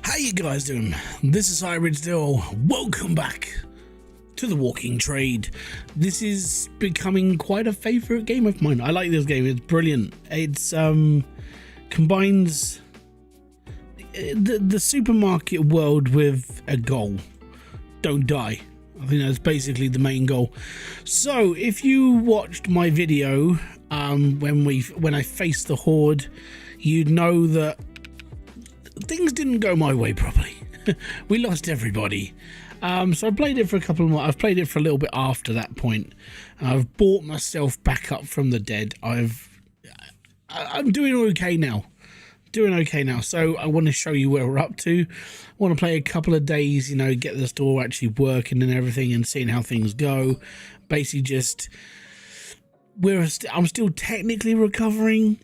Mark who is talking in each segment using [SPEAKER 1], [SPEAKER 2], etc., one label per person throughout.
[SPEAKER 1] How you guys doing? This is Hybridsteel. Welcome back to the Walking Trade. This is becoming quite a favorite game of mine. I like this game. It's brilliant. It's combines the supermarket world with a goal. Don't die. I think that's basically the main goal. So if you watched my video when I faced the horde, you'd know that things didn't go my way properly. We lost everybody. So I played it for a couple of months. I've played it for a little bit after that point. I've brought myself back up from the dead. I'm doing okay now. So I want to show you where we're up to. I want to play a couple of days, you know, get the store actually working and everything, and seeing how things go. Basically, just I'm still technically recovering,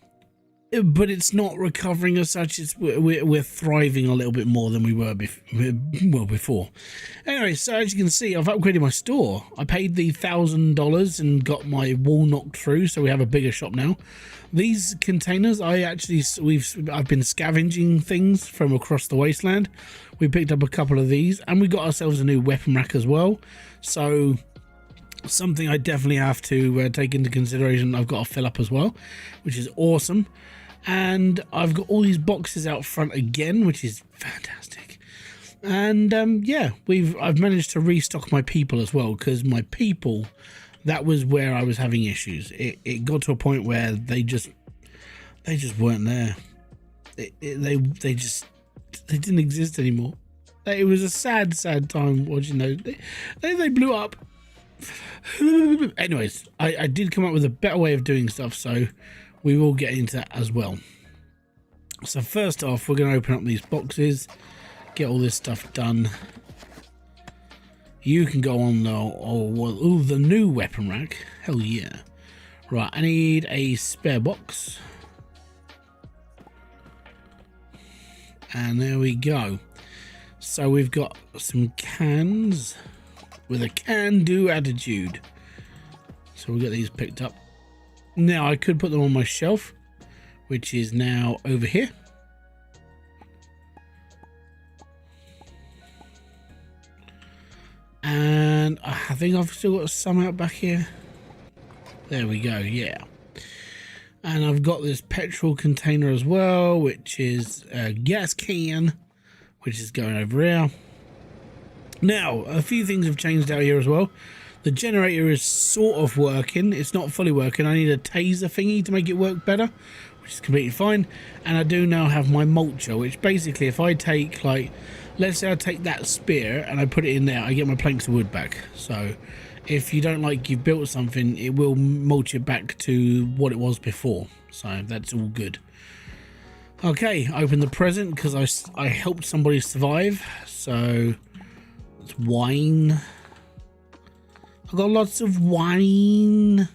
[SPEAKER 1] but it's not recovering as such. We're thriving a little bit more than we were before. Anyway, so as you can see, I've upgraded my store. I paid the $1,000 and got my wall knocked through, so we have a bigger shop now. These containers, I've been scavenging things from across the wasteland. We picked up a couple of these, and we got ourselves a new weapon rack as well. So something I definitely have to take into consideration. I've got to fill up as well, which is awesome. And I've got all these boxes out front again, which is fantastic. And yeah, I've managed to restock my people as well, because my people, that was where I was having issues. It got to a point where they just weren't there. They didn't exist anymore. It was a sad time watching those. They blew up. Anyways, I did come up with a better way of doing stuff, so we will get into that as well. So first off, we're going to open up these boxes, get all this stuff done. You can go on the new weapon rack. Hell yeah. Right, I need a spare box. And there we go. So we've got some cans with a can-do attitude. So we'll get these picked up. Now I could put them on my shelf, which is now over here. And I think I've still got some out back here. There we go, yeah. And I've got this petrol container as well, which is a gas can, which is going over here. Now, a few things have changed out here as well. The generator is sort of working. It's not fully working. I need a taser thingy to make it work better, which is completely fine. And I do now have my mulcher, which basically, if I take, like, let's say I take that spear and I put it in there, I get my planks of wood back. So if you don't like you've built something, it will mulch it back to what it was before. So that's all good. Okay, open the present because I helped somebody survive. So it's wine. I've got lots of wine.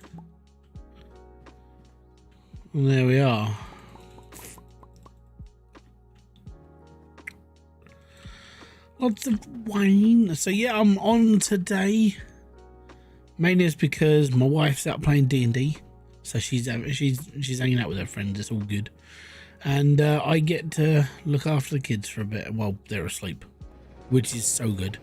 [SPEAKER 1] And there we are. Lots of wine. So yeah, I'm on today. Mainly it's because my wife's out playing D&D. So she's hanging out with her friends. It's all good. And I get to look after the kids for a bit while they're asleep, which is so good.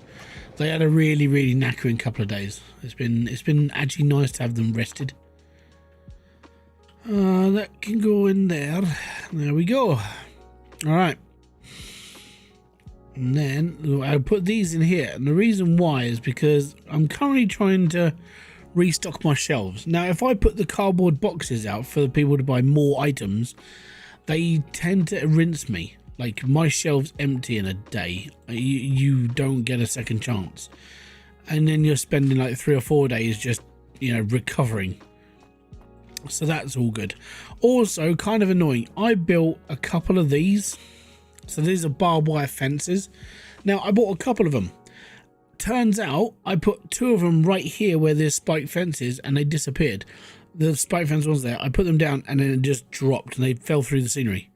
[SPEAKER 1] They had a really knackering couple of days. It's been actually nice to have them rested. That can go in there. There we go. All right. And then I'll put these in here. And the reason why is because I'm currently trying to restock my shelves. Now, if I put the cardboard boxes out for the people to buy more items, they tend to rinse me. Like, my shelves empty in a day. You don't get a second chance. And then you're spending like 3 or 4 days just, you know, recovering. So that's all good. Also, kind of annoying, I built a couple of these. So these are barbed wire fences. Now, I bought a couple of them. Turns out, I put 2 of them right here where there's spike fences, and they disappeared. The spike fence was there. I put them down, and then it just dropped, and they fell through the scenery.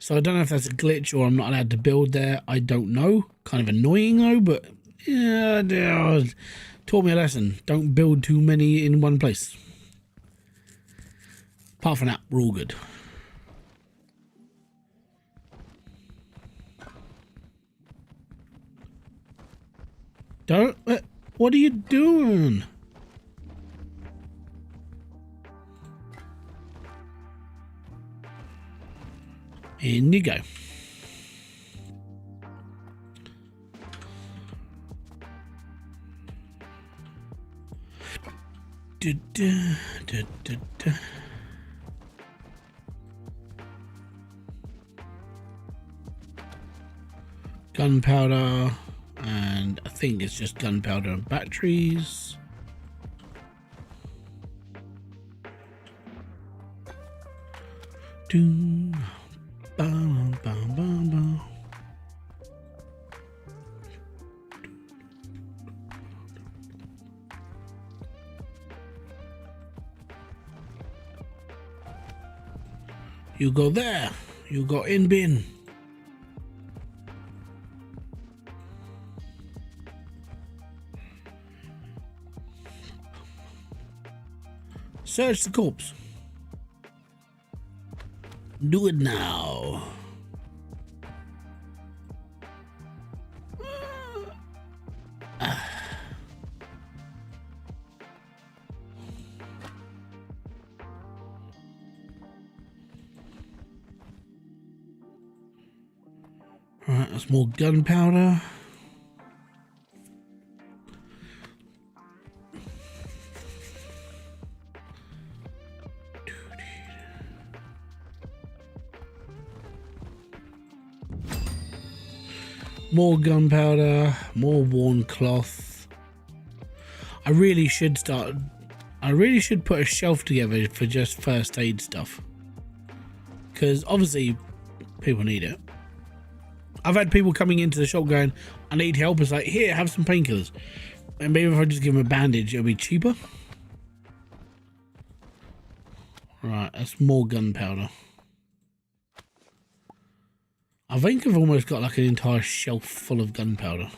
[SPEAKER 1] So I don't know if that's a glitch or I'm not allowed to build there. I don't know. Kind of annoying though, but yeah, taught me a lesson. Don't build too many in one place. Apart from that, we're all good. Don't. What are you doing? In you go. Gunpowder, and I think it's just gunpowder and batteries. Doom, bam, bam, bam, bam. You go there. You go in bin. Search the corpse. Do it now. Right, that's more gunpowder. More gunpowder, more worn cloth. I really should put a shelf together for just first aid stuff, because obviously people need it. I've had people coming into the shop going, I need help. It's like, here, have some painkillers. And maybe if I just give them a bandage, it'll be cheaper. Right, that's more gunpowder. I think I've almost got like an entire shelf full of gunpowder.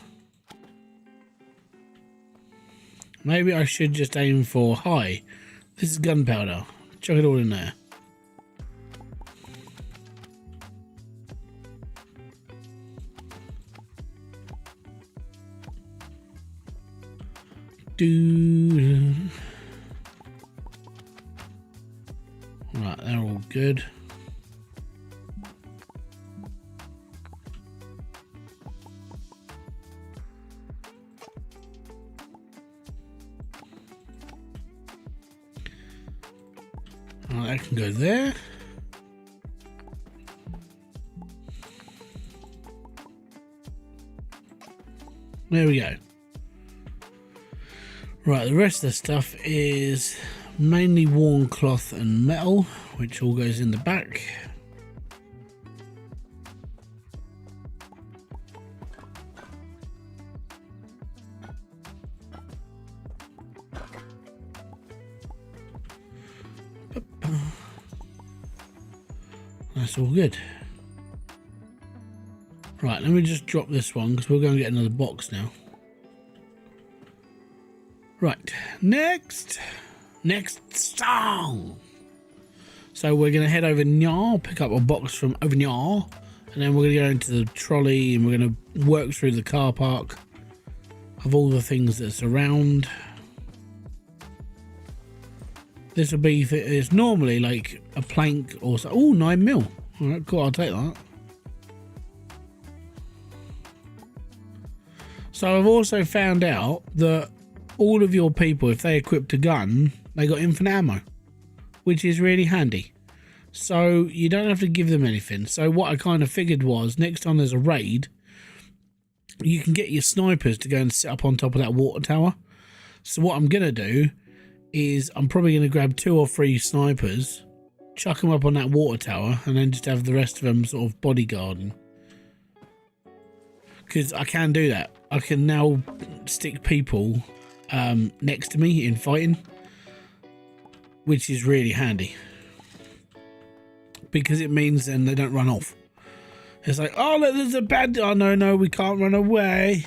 [SPEAKER 1] Maybe I should just aim for, hi, this is gunpowder. Chuck it all in there. Right, they're all good. Right, that can go there. There we go. Right, the rest of the stuff is mainly worn cloth and metal, which all goes in the back. That's all good. Right, let me just drop this one because we're going to get another box now. Right, next song. So we're going to head over Nyar, pick up a box from over Nyar, and then we're going to go into the trolley and we're going to work through the car park of all the things that's around. This will be, it's normally like a plank or so. Oh, 9 mil. All right, cool, I'll take that. So I've also found out that all of your people, if they equipped a gun, they got infinite ammo, which is really handy. So you don't have to give them anything. So what I kind of figured was, next time there's a raid, you can get your snipers to go and sit up on top of that water tower. So what I'm going to do is I'm probably going to grab 2 or 3 snipers, chuck them up on that water tower, and then just have the rest of them sort of bodyguarding. Because I can do that. I can now stick people next to me in fighting, which is really handy. Because it means then they don't run off. It's like, oh, look, there's a bad... Oh, no, we can't run away.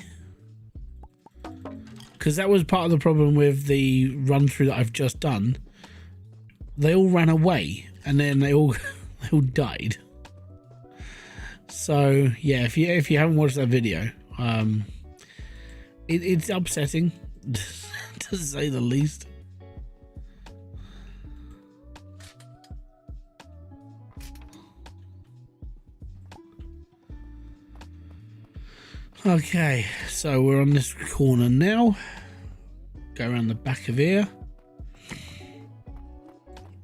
[SPEAKER 1] Because that was part of the problem with the run through that I've just done. They all ran away and then they all died. So yeah, if you haven't watched that video, It's upsetting, to say the least. Okay, so we're on this corner now. Go around the back of here.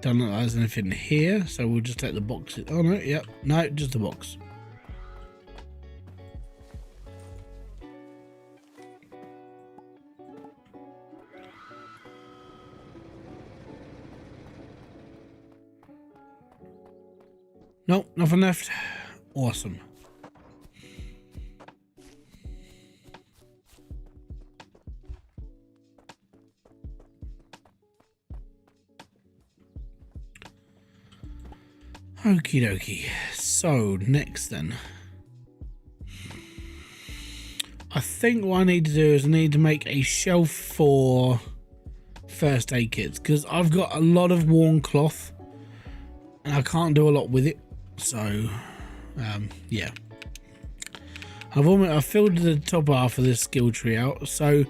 [SPEAKER 1] Don't look like there's anything here, so we'll just take the box. Oh no, yep, no, just the box. Nope, nothing left. Awesome. Okie dokie. So, next then. I think what I need to do is I need to make a shelf for first aid kits, because I've got a lot of worn cloth and I can't do a lot with it. So, yeah. I've filled the top half of this skill tree out. So,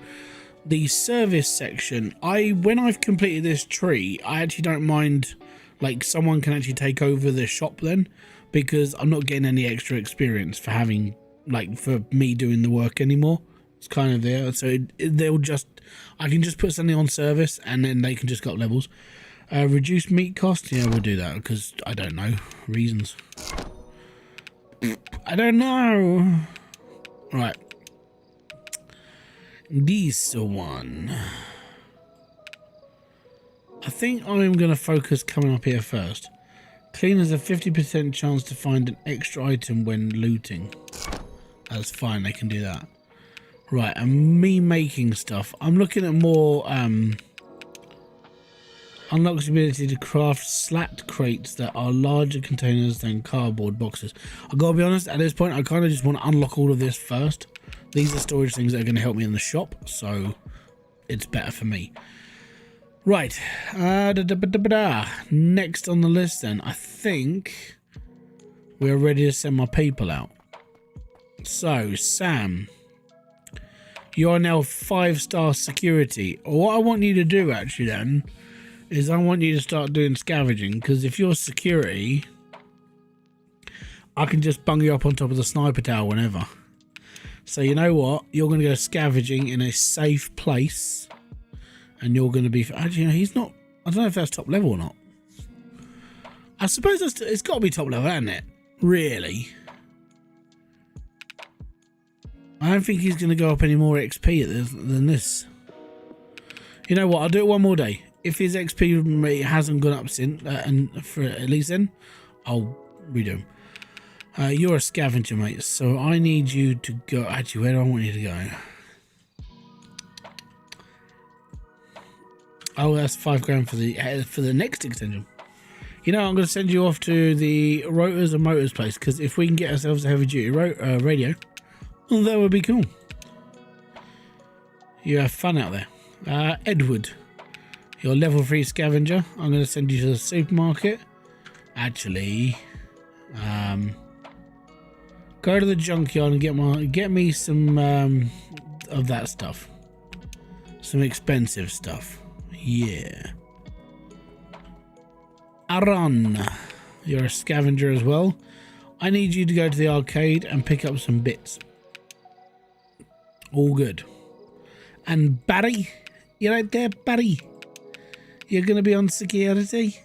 [SPEAKER 1] the service section, when I've completed this tree, I actually don't mind. Like, someone can actually take over the shop then, because I'm not getting any extra experience for having, like, for me doing the work anymore. It's kind of there. So I can just put something on service and then they can just go up levels. Reduce meat cost. Yeah, we'll do that because I don't know reasons. I don't know. Right. This one. I think I'm going to focus coming up here first. Clean has a 50% chance to find an extra item when looting. That's fine, they can do that. Right, and me making stuff. I'm looking at more unlocks the ability to craft slat crates that are larger containers than cardboard boxes. I've got to be honest, at this point I kind of just want to unlock all of this first. These are storage things that are going to help me in the shop, so it's better for me. Right, next on the list then, I think we're ready to send my people out. So, Sam, you are now 5-star security. What I want you to do actually then, is I want you to start doing scavenging, because if you're security, I can just bung you up on top of the sniper tower whenever. So you know what, you're going to go scavenging in a safe place. And you're going to be... Actually, you know, he's not... I don't know if that's top level or not. I suppose it's got to be top level, hasn't it? Really? I don't think he's going to go up any more XP than this. You know what? I'll do it one more day. If his XP rate hasn't gone up since, and for at least then, I'll redo him. You're a scavenger, mate. So I need you to go... Actually, where do I want you to go? Oh, that's $5 for the next extension. You know, I'm going to send you off to the Rotors and Motors place, because if we can get ourselves a heavy duty radio, well, that would be cool. You have fun out there. Edward, you're level 3 scavenger. I'm going to send you to the supermarket. Actually, go to the junkyard and get me some of that stuff. Some expensive stuff. Yeah. Aaron, you're a scavenger as well. I need you to go to the arcade and pick up some bits. All good. And Barry, you right there, Barry? You're going to be on security?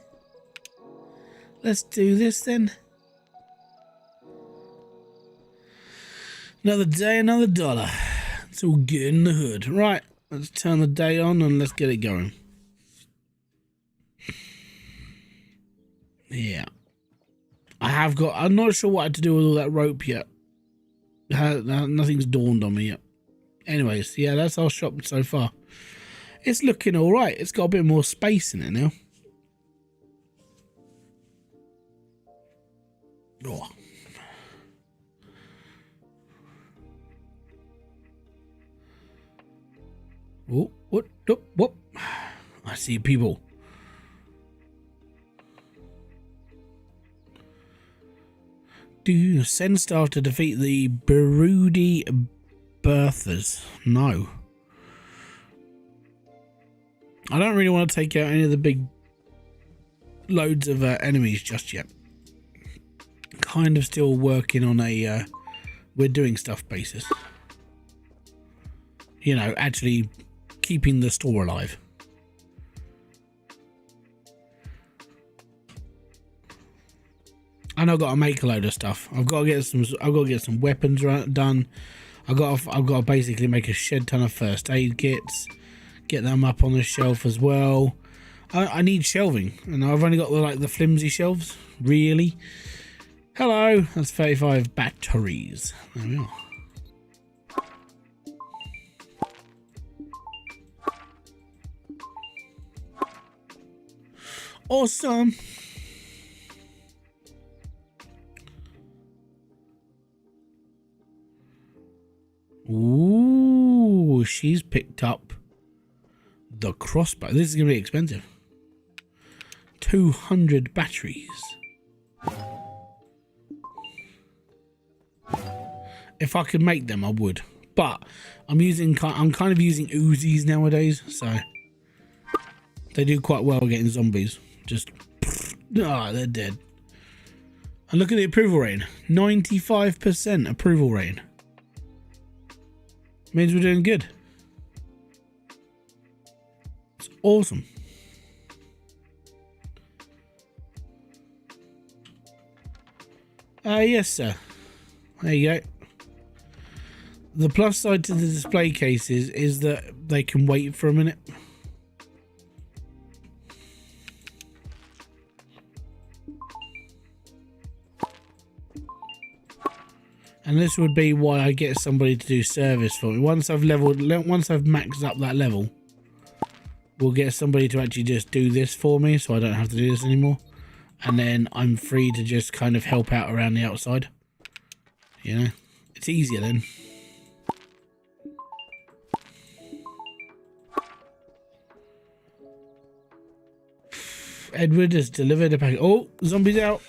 [SPEAKER 1] Let's do this then. Another day, another dollar. It's all good in the hood. Right, let's turn the day on and let's get it going. Yeah. I'm not sure what to do with all that rope yet. Nothing's dawned on me yet. Anyways, yeah, that's our shop so far. It's looking alright. It's got a bit more space in it now. Oh. What? I see people. Do you send staff to defeat the Broody Berthas? No. I don't really want to take out any of the big loads of enemies just yet. Kind of still working on a we're doing stuff basis. You know, actually keeping the store alive. And I've got to make a load of stuff. I've got to get some weapons done. I've got to basically make a shed ton of first aid kits. Get them up on the shelf as well. I need shelving, and I've only got the flimsy shelves. Really? Hello, that's 35 batteries. There we are. Awesome. Ooh, she's picked up the crossbow. This is going to be expensive. 200 batteries. If I could make them, I would. But I'm kind of using Uzis nowadays, so they do quite well getting zombies. Just, they're dead. And look at the approval rating. 95% approval rating. Means we're doing good. It's awesome. Yes, sir. There you go. The plus side to the display cases is that they can wait for a minute. And this would be why I get somebody to do service for me. Once I've maxed up that level, we'll get somebody to actually just do this for me, so I don't have to do this anymore. And then I'm free to just kind of help out around the outside. You know, it's easier then. Edward has delivered a package. Oh, zombies out.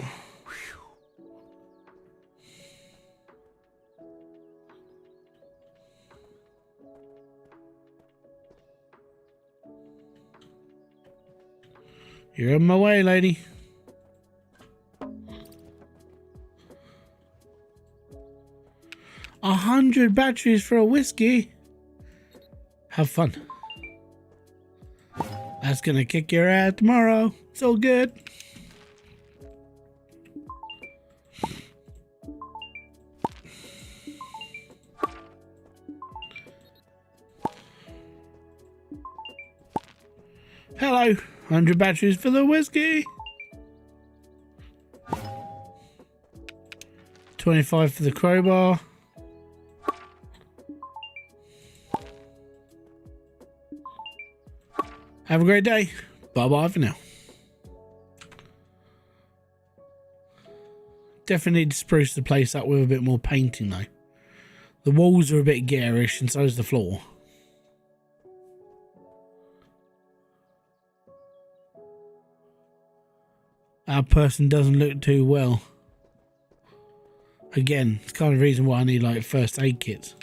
[SPEAKER 1] You're on my way, lady. $100 batteries for a whiskey. Have fun. That's gonna kick your ass tomorrow. It's all good. Hello. 100 batteries for the whiskey. 25 for the crowbar. Have a great day. Bye-bye for now. Definitely need to spruce the place up with a bit more painting though. The walls are a bit garish and so is the floor. Our person doesn't look too well. Again, it's kind of the reason why I need like first aid kits.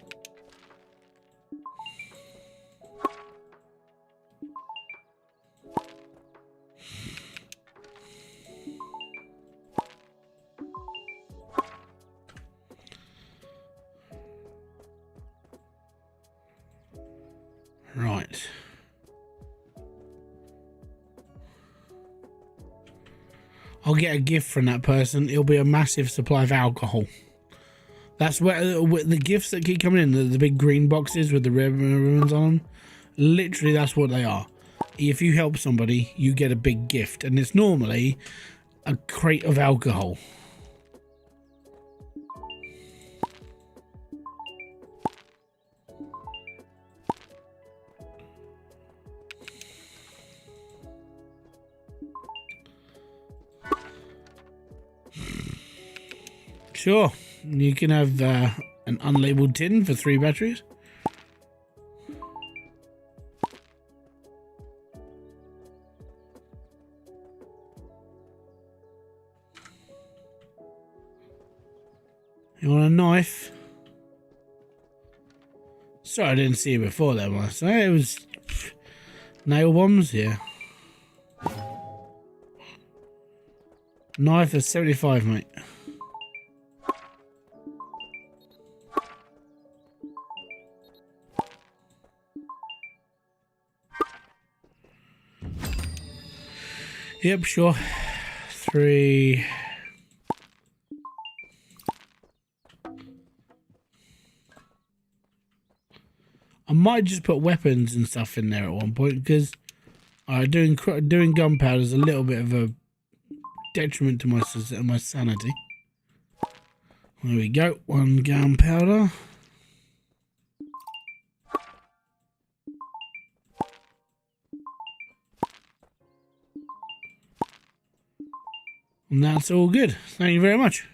[SPEAKER 1] Right. I'll get a gift from that person. It'll be a massive supply of alcohol. That's where the gifts that keep coming in, the big green boxes with the ribbons on them. Literally, that's what they are. If you help somebody, you get a big gift. And it's normally a crate of alcohol. Sure, you can have an unlabeled tin for 3 batteries. You want a knife? Sorry, I didn't see it before that one. So it was Nail bombs, yeah. Knife is 75, mate. Yep, sure. 3. I might just put weapons and stuff in there at one point, because doing gunpowder is a little bit of a detriment to my sanity. There we go. 1 gunpowder. And that's all good. Thank you very much.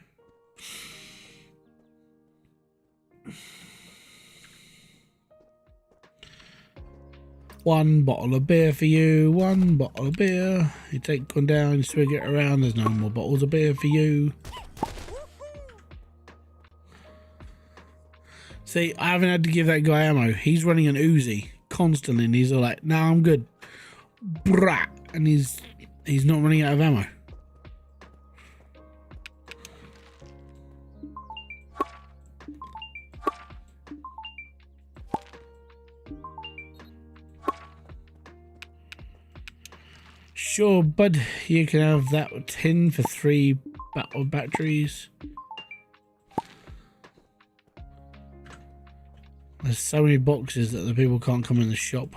[SPEAKER 1] One bottle of beer for you. 1 bottle of beer. You take one down, you swig it around. There's no more bottles of beer for you. See, I haven't had to give that guy ammo. He's running an Uzi constantly, and he's all like, "Nah, I'm good." Brat, and he's not running out of ammo. Sure, bud. You can have that tin for 3 batteries. There's so many boxes that the people can't come in the shop.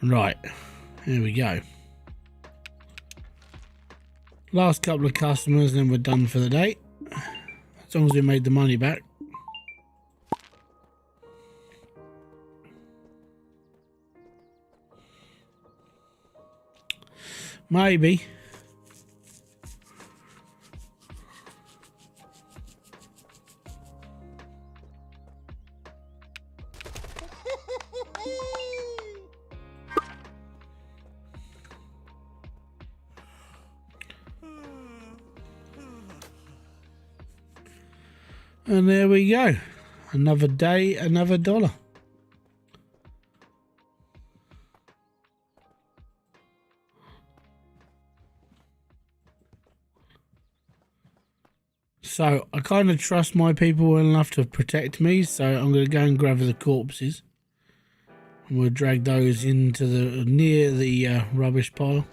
[SPEAKER 1] Right, here we go. Last couple of customers, then we're done for the day. As long as we made the money back. Maybe. And there we go. Another day, another dollar. So I kind of trust my people well enough to protect me, so I'm going to go and grab the corpses. And we'll drag those into near the rubbish pile.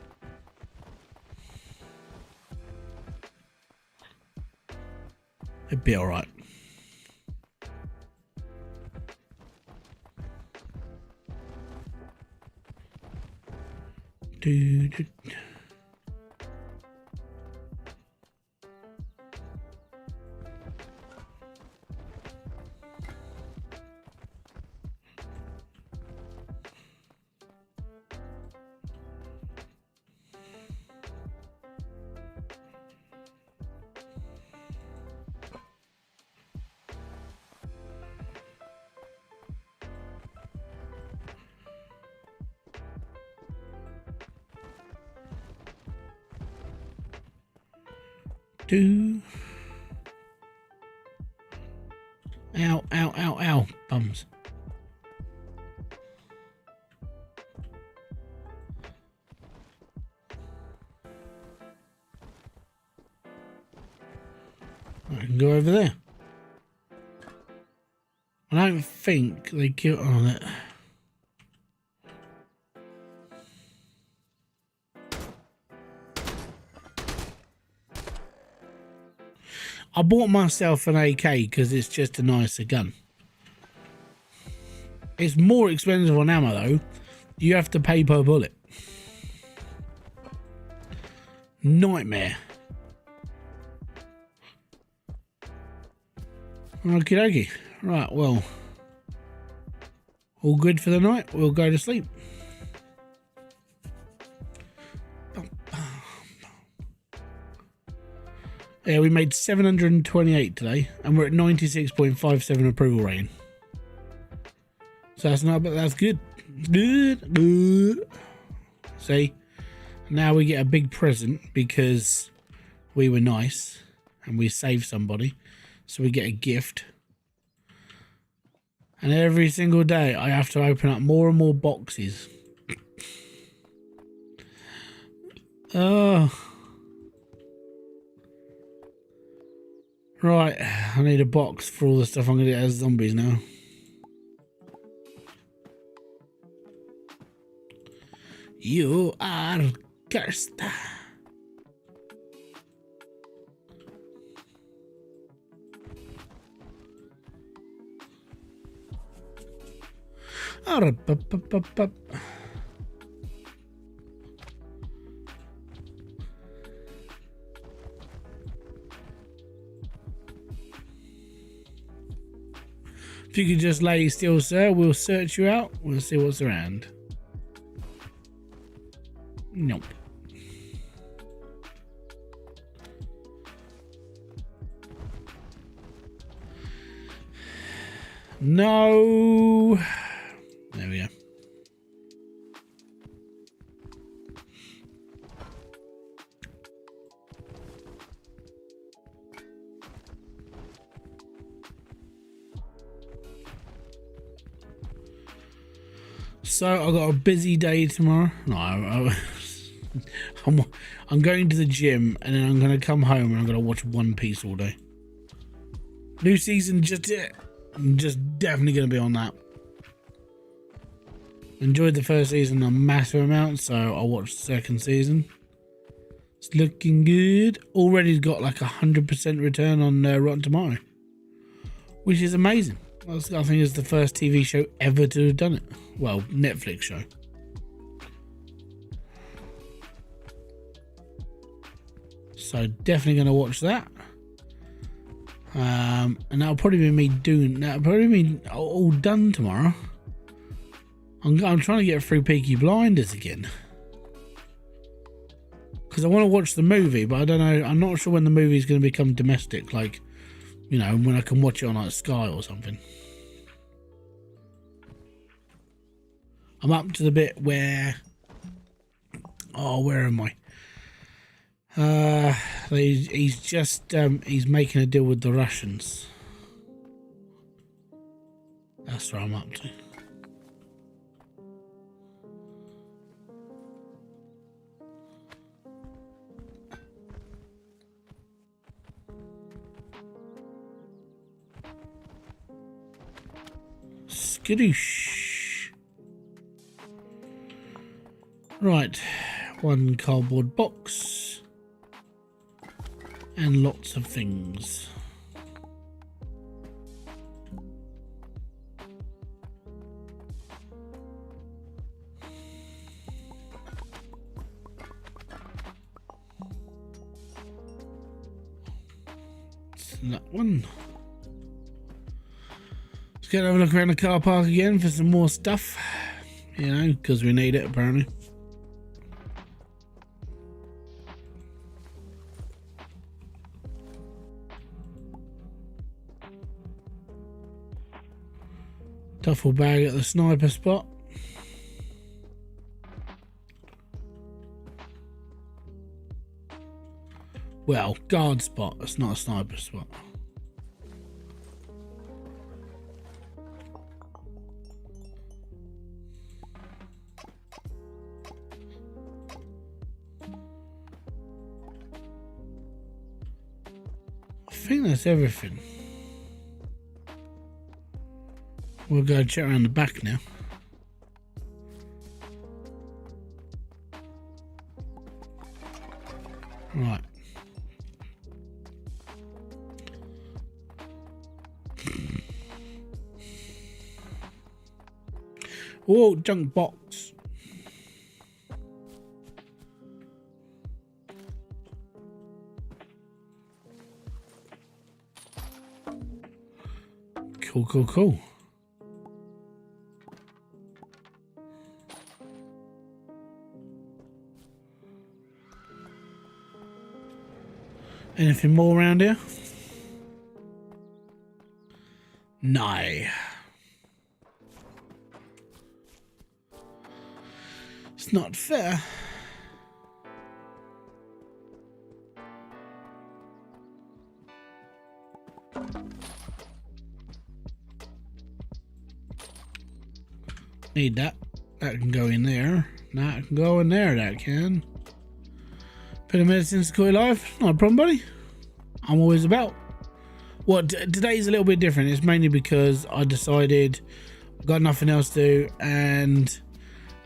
[SPEAKER 1] It'd be alright. Dude. Ow, ow, ow, ow, bums. I can go over there. I don't think they killed on it. I bought myself an AK because it's just a nicer gun. It's more expensive on ammo though. You have to pay per bullet. Nightmare. Okie dokie. Right, well. All good for the night. We'll go to sleep. Yeah, we made 728 today, and we're at 96.57 approval rating. So that's not, but that's good. Good. See, now we get a big present because we were nice and we saved somebody. So we get a gift. And every single day I have to open up more and more boxes. Oh. Right, I need a box for all the stuff I'm going to get as zombies now. You are cursed. If you could just lay still, sir, we'll search you out. We'll see what's around. Nope. No. There we go. So I've got a busy day tomorrow. No, I'm going to the gym and then I'm going to come home and I'm going to watch One Piece all day. New season just it. I'm just definitely going to be on that. Enjoyed the first season a massive amount, so I'll watch the second season. It's looking good. Already got like 100% return on Rotten Tomato, which is amazing. I think it's the first TV show ever to have done it. Well, Netflix show. So definitely going to watch that. And that'll probably be me doing. That'll probably be all done tomorrow. I'm trying to get through Peaky Blinders again because I want to watch the movie, but I don't know. I'm not sure when the movie is going to become domestic. Like, you know, when I can watch it on like Sky or something. I'm up to the bit where. Oh, where am I? He's just he's making a deal with the Russians. That's what I'm up to. Skadoosh. Right, one cardboard box and lots of things. That one. Let's go and have a look around the car park again for some more stuff, you know, because we need it apparently. Duffel bag at the sniper spot. Well, guard spot. It's not a sniper spot. I think that's everything. We'll go check around the back now. Right. Oh, junk box. Cool. Anything more around here? No. It's not fair. Need that. That can go in there. That can go in there, that can. Bit of medicine to call your life. Not a problem, buddy. I'm always about. Well, today's a little bit different. It's mainly because I decided I've got nothing else to do, and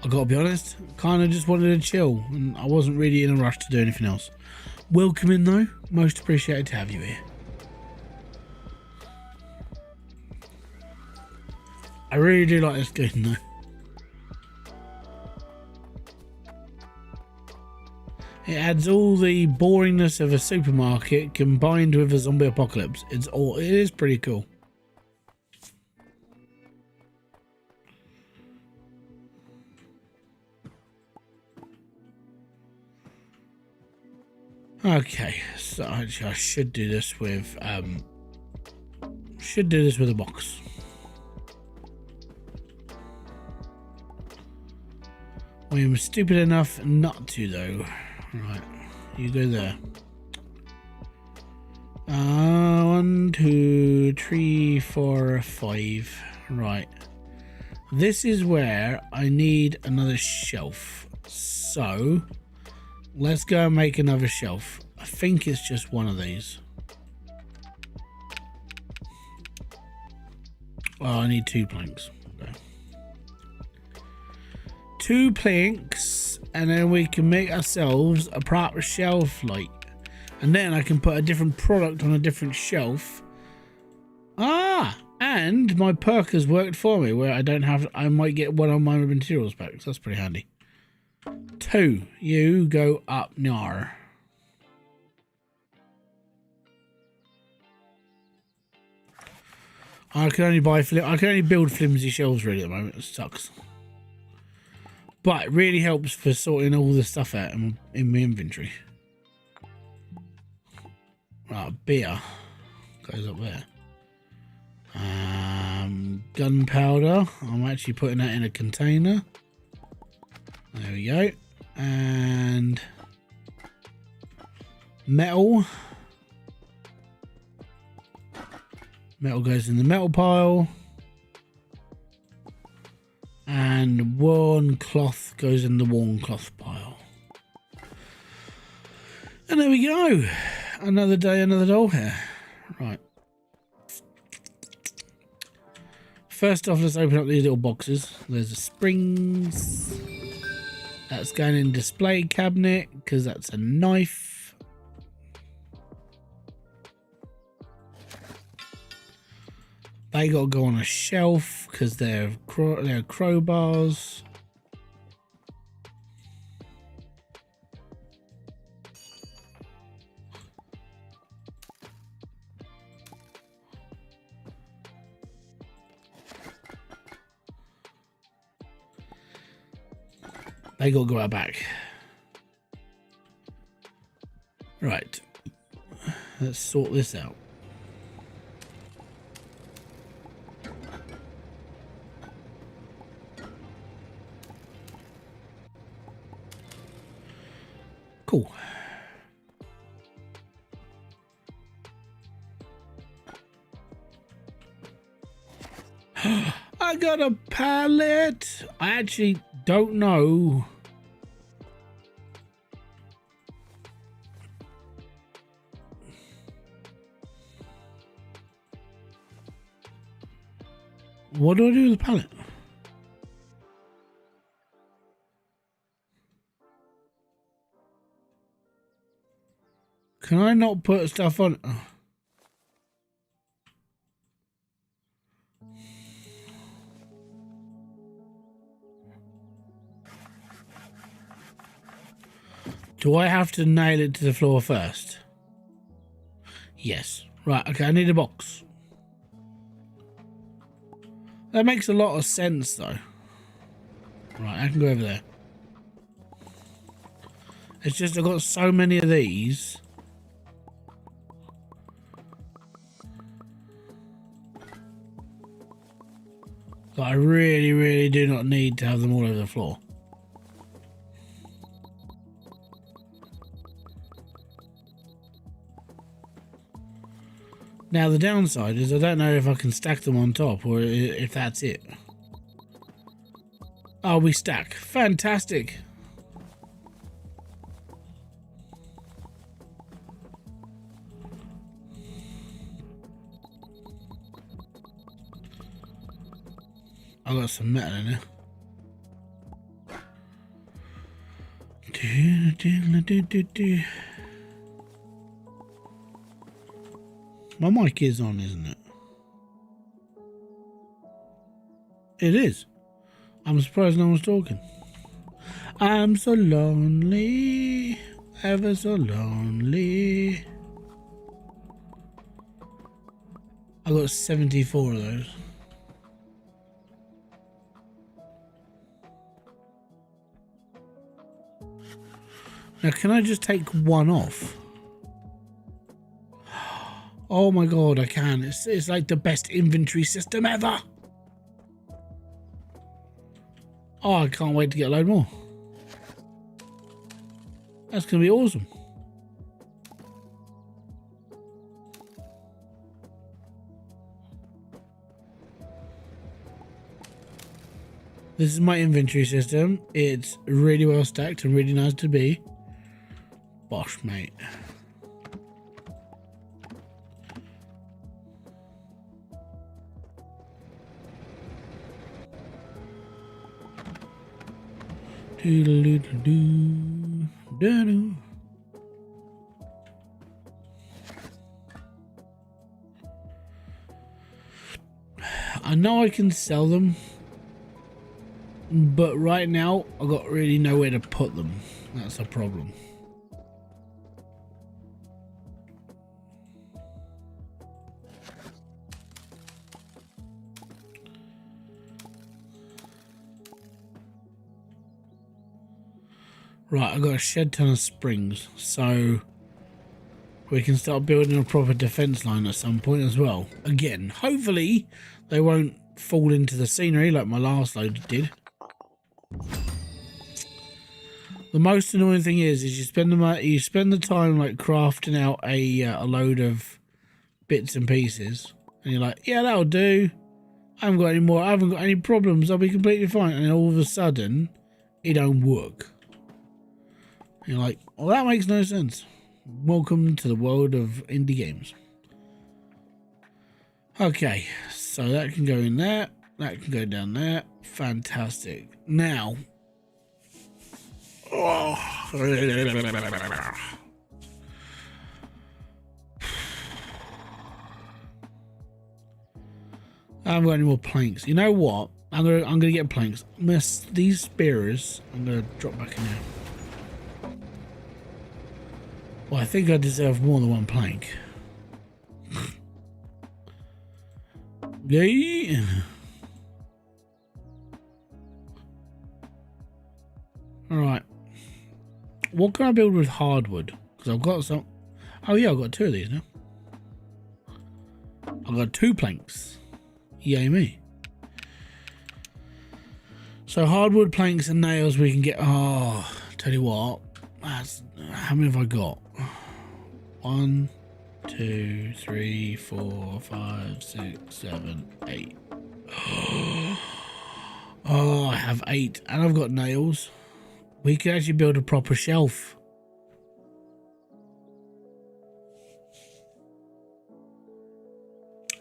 [SPEAKER 1] I gotta be honest, kind of just wanted to chill, and I wasn't really in a rush to do anything else. Welcome in though. Most appreciated to have you here. I really do like this game though. It adds all the boringness of a supermarket combined with a zombie apocalypse. It is pretty cool. Okay, so actually I should do this with a box. I'm stupid enough not to though. Right, you go there. 1, 2, 3, 4, 5. Right. This is where I need another shelf. So let's go and make another shelf. I think it's just one of these. Oh, I need 2 planks. Okay. 2 planks, and then we can make ourselves a proper shelf, like, and then I can put a different product on a different shelf. And my perk has worked for me, where I might get one on my materials back, so that's pretty handy. 2, you go up nar. I can only build flimsy shelves really at the moment. It sucks. But it really helps for sorting all the stuff out in my inventory. Right, beer goes up there. Gunpowder. I'm actually putting that in a container. There we go. And metal. Metal goes in the metal pile. And worn cloth goes in the worn cloth pile. And there we go. Another day, another doll here. Right. First off, let's open up these little boxes. There's the springs. That's going in display cabinet because that's a knife. They got to go on a shelf because they're crowbars. They got to go out back. Right. Let's sort this out. Cool. I got a pallet. I actually don't know. What do I do with the pallet? Can I not put stuff on? Oh. Do I have to nail it to the floor first? Yes. Right, okay, I need a box. That makes a lot of sense though. Right, I can go over there. It's just I've got so many of these. That I really, really do not need to have them all over the floor. Now the downside is I don't know if I can stack them on top or if that's it. Oh, we stack. Fantastic. I got some metal in there. My mic is on, isn't it? It is. I'm surprised no one's talking. I'm so lonely, ever so lonely. I got 74 of those. Now, can I just take one off? Oh my god, I can. It's like the best inventory system ever. Oh, I can't wait to get a load more. That's going to be awesome. This is my inventory system. It's really well stacked and really nice to be. Bosh, mate. Doodle-doodle-doo. I know I can sell them, but right now I've got really nowhere to put them. That's a problem. Right, I've got a shed ton of springs, so we can start building a proper defense line at some point as well. Again, hopefully they won't fall into the scenery like my last load did. The most annoying thing is you spend the time like crafting out a load of bits and pieces, and you're like, yeah, that'll do. I haven't got any more. I haven't got any problems. I'll be completely fine. And then all of a sudden, it don't work. You're like, well, that makes no sense. Welcome to the world of indie games. Okay, so that can go in there. That can go down there. Fantastic. Now, I haven't got any more planks. You know what? I'm gonna get planks. These spears, I'm gonna drop back in there. Well, I think I deserve more than one plank. Yay! Alright. What can I build with hardwood? Because I've got some... Oh yeah, I've got two of these now. I've got 2 planks. Yay me. So hardwood, planks and nails we can get... Oh, tell you what. How many have I got? 1, 2, 3, 4, 5, 6, 7, 8. Oh, I have 8 and I've got nails. We could actually build a proper shelf.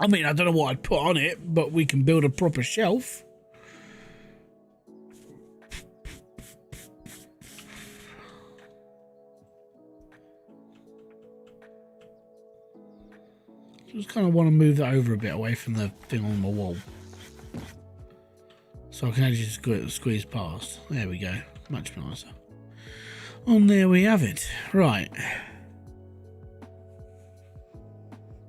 [SPEAKER 1] I mean, I don't know what I'd put on it, but we can build a proper shelf. Just kind of want to move that over a bit away from the thing on the wall. So I can actually squeeze past. There we go. Much nicer. And there we have it. Right.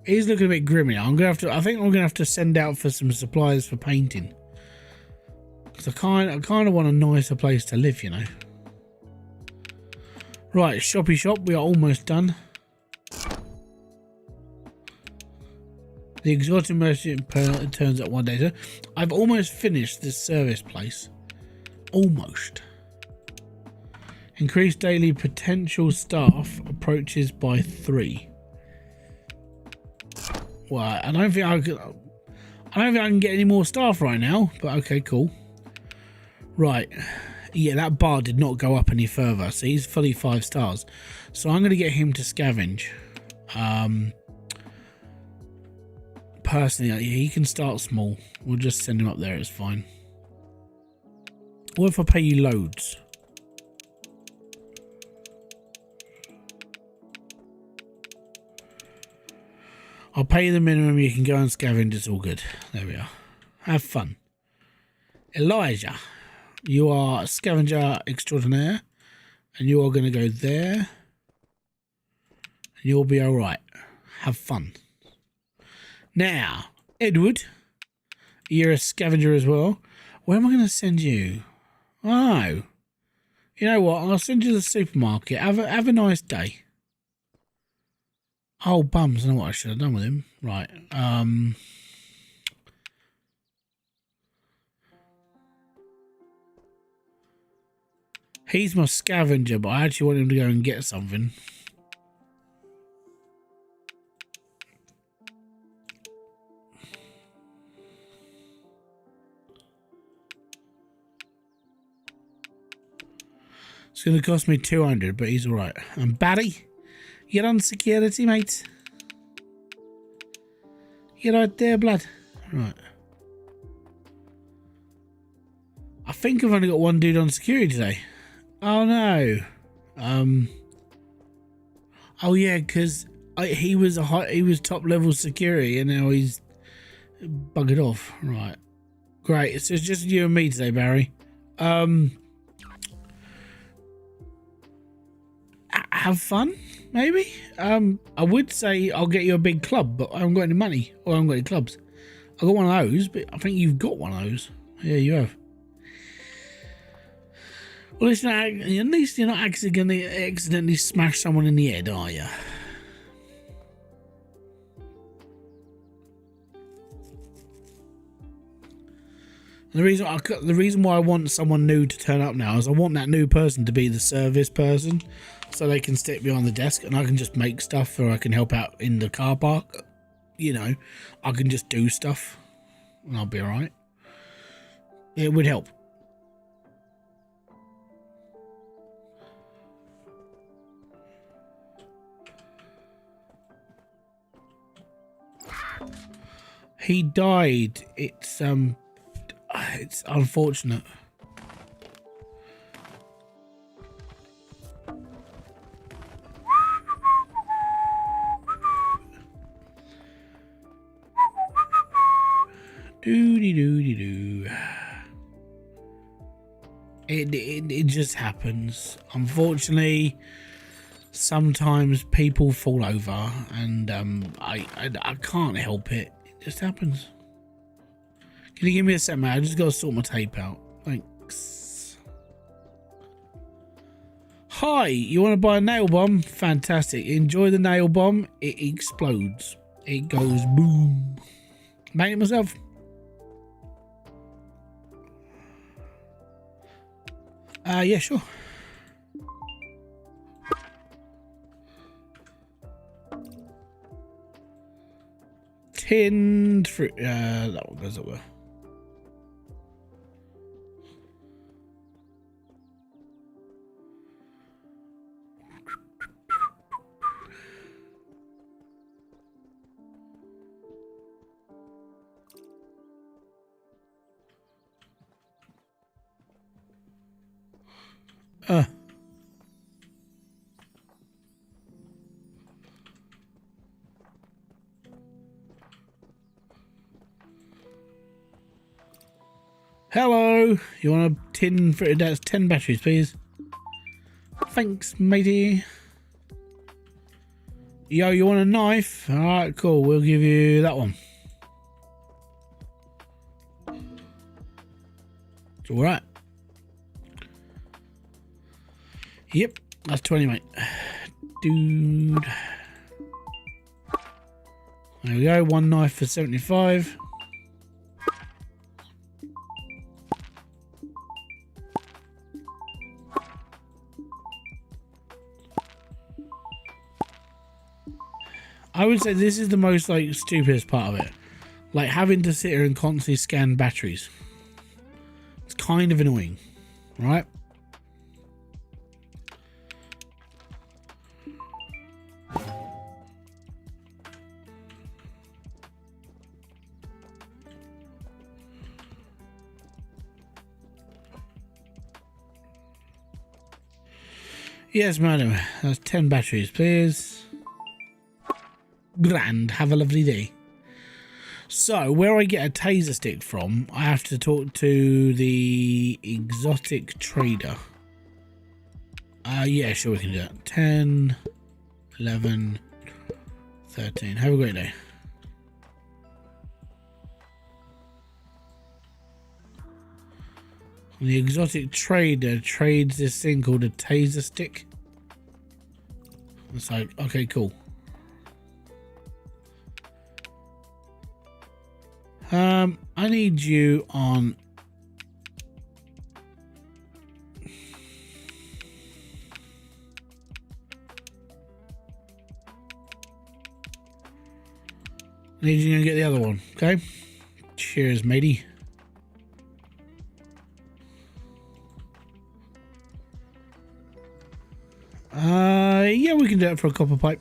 [SPEAKER 1] He's looking a bit grim now. I think I'm gonna have to send out for some supplies for painting. Because I kind of want a nicer place to live, you know. Right, shoppy shop, we are almost done. The exotic merchant turns up one day. So I've almost finished this service place. Almost. Increased daily potential staff approaches by 3. Well, I don't think I can get any more staff right now, but okay, cool. Right. Yeah, that bar did not go up any further, so he's fully 5 stars. So I'm going to get him to scavenge. Personally, he can start small. We'll just send him up there, it's fine. What if I pay you loads? I'll pay you the minimum, you can go and scavenge, it's all good. There we are. Have fun. Elijah, you are a scavenger extraordinaire, and you are going to go there, and you'll be alright. Have fun. Now, Edward, you're a scavenger as well. Where am I going to send you? Oh, you know what? I'll send you to the supermarket. Have a nice day. Oh, bums. I know what I should have done with him. Right. He's my scavenger, but I actually want him to go and get something. It's going to cost me 200, but he's all right. And Barry, you're on security, mate. You're right there, blood. Right. I think I've only got one dude on security today. Oh no. Oh yeah, because he was top level security, and now he's buggered off. Right. Great. So it's just you and me today, Barry. Have fun, maybe. I would say I'll get you a big club, but I haven't got any money, or I haven't got any clubs. I got one of those, but I think you've got one of those. Yeah, you have. Well, at least you're not accidentally smash someone in the head, are you? The reason why I want someone new to turn up now is I want that new person to be the service person, so they can sit behind the desk and I can just make stuff, or I can help out in the car park. You know, I can just do stuff and I'll be alright. It would help. He died. It's unfortunate. Doo-dee-doo-dee-doo. It just happens. Unfortunately, sometimes people fall over, and I can't help it. It just happens. Can you give me a sec, mate? I just got to sort my tape out. Thanks. Hi, you want to buy a nail bomb? Fantastic. Enjoy the nail bomb. It explodes. It goes boom. Made it myself. Yeah, sure. Tinned fruit. That one goes up there. Hello, you want a tin for that's 10 batteries, please? Thanks, matey. Yo, you want a knife? Alright, cool, we'll give you that one. It's alright. Yep, that's 20, mate. Dude. There we go, one knife for 75. I would say this is the most like stupidest part of it. Like having to sit here and constantly scan batteries. It's kind of annoying, right? Yes, madam. That's 10 batteries, please. Grand. Have a lovely day. So, where I get a taser stick from, I have to talk to the exotic trader. Yeah, sure, we can do that. 10, 11, 13. Have a great day. The exotic trader trades this thing called a taser stick. It's like, okay, cool. I need you on I need you to get the other one, okay? Cheers, matey. Yeah, we can do it for a copper pipe.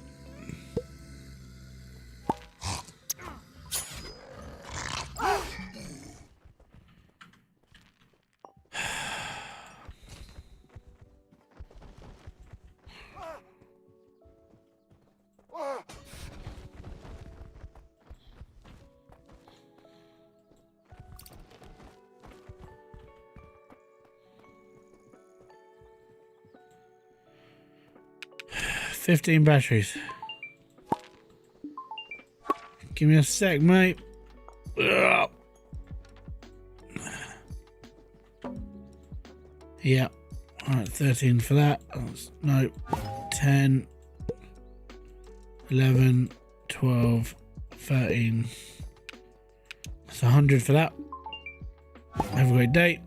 [SPEAKER 1] $15 batteries. Give me a sec, mate. Ugh. Yeah. Alright, 13 for that. No. 10, 11, 12, 13. That's 100 for that. Have a great day.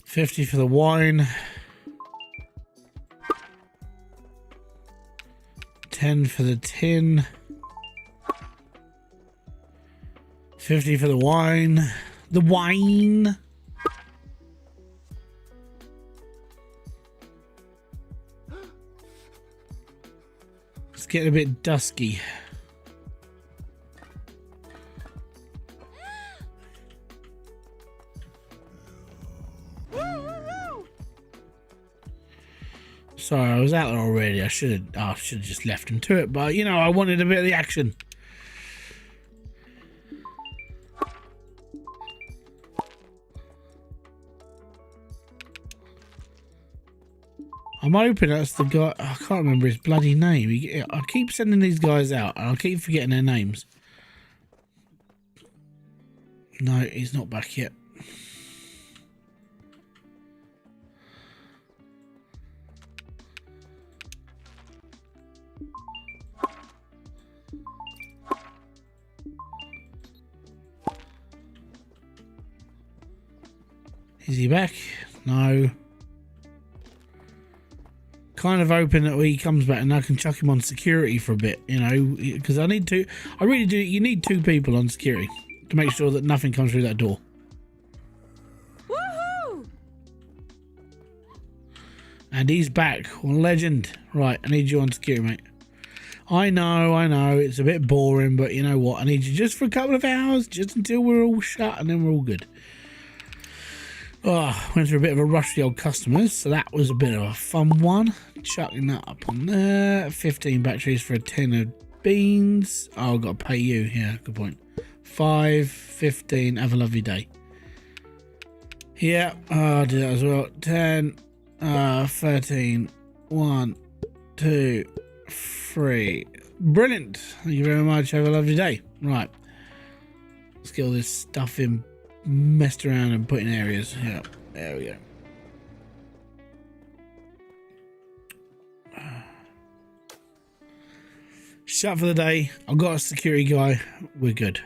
[SPEAKER 1] $50 for the wine. 10 for the tin. 50 for the wine. The wine. It's getting a bit dusky. Sorry, I was out there already. I should have just left him to it, but you know, I wanted a bit of the action. I'm hoping that's the guy. I can't remember his bloody name. I keep sending these guys out, and I keep forgetting their names. No, he's not back yet. Is he back? No. Kind of hoping that he comes back and I can chuck him on security for a bit, you know, because I really do. You need 2 people on security to make sure that nothing comes through that door. Woohoo! And he's back. Well, legend. Right, I need you on security, mate. I know, it's a bit boring, but you know what? I need you just for a couple of hours, just until we're all shut, and then we're all good. Oh, went through a bit of a rush for the old customers, so that was a bit of a fun one. Chucking that up on there. 15 batteries for a tin of beans. Oh, I've got to pay you. Yeah, good point. 5, 15. Have a lovely day. Yeah, I'll do that as well. 10, 13. 1, 2, 3. Brilliant. Thank you very much. Have a lovely day. Right. Let's get all this stuff in, messed around and put in areas. Yeah, there we go. Shut for the day. I've got a security guy. We're good.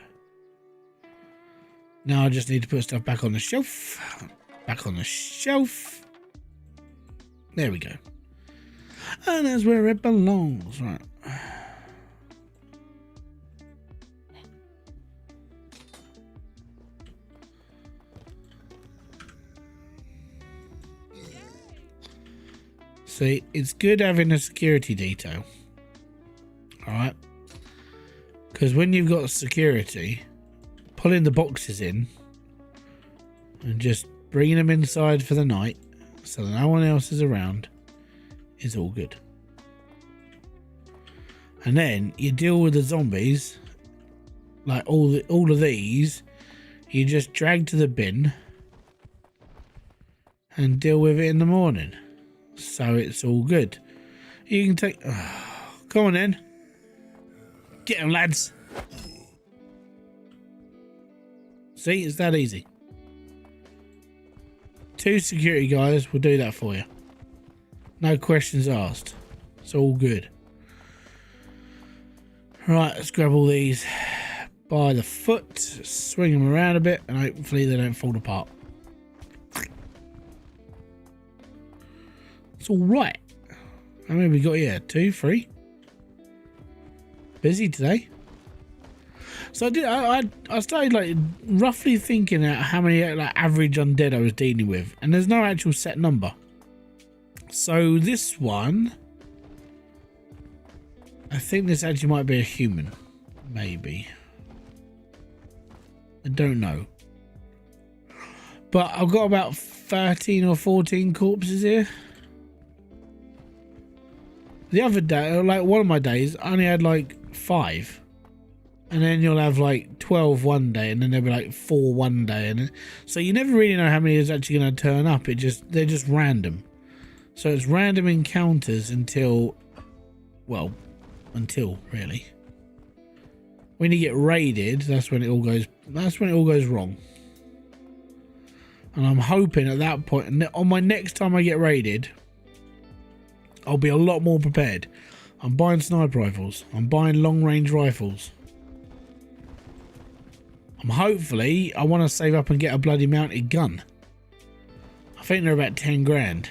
[SPEAKER 1] Now I just need to put stuff back on the shelf. Back on the shelf. There we go. And that's where it belongs. Right. See, it's good having a security detail. Alright? Because when you've got security, pulling the boxes in and just bringing them inside for the night so that no one else is around is all good. And then you deal with the zombies, like all of these, you just drag to the bin and deal with it in the morning. So it's all good. You can take... come on in. Get them, lads. See, it's that easy. 2 security guys will do that for you. No questions asked. It's all good. Right, let's grab all these by the foot, swing them around a bit, and hopefully they don't fall apart. It's all right. How many have we got here? 2, 3. Busy today. So I started like roughly thinking at how many like average undead I was dealing with, and there's no actual set number. So this one, I think this actually might be a human, maybe. I don't know. But I've got about 13 or 14 corpses here. The other day, like one of my days, I only had like 5. And then you'll have like 12 one day, and then there'll be like 4 one day, and so you never really know how many is actually going to turn up. They're just random. So it's random encounters until really. When you get raided, that's when it all goes. That's when it all goes wrong. And I'm hoping at that point, and on my next time I get raided, I'll be a lot more prepared. I'm buying sniper rifles. I'm buying long range rifles. Hopefully, I want to save up and get a bloody mounted gun. I think they're about 10 grand.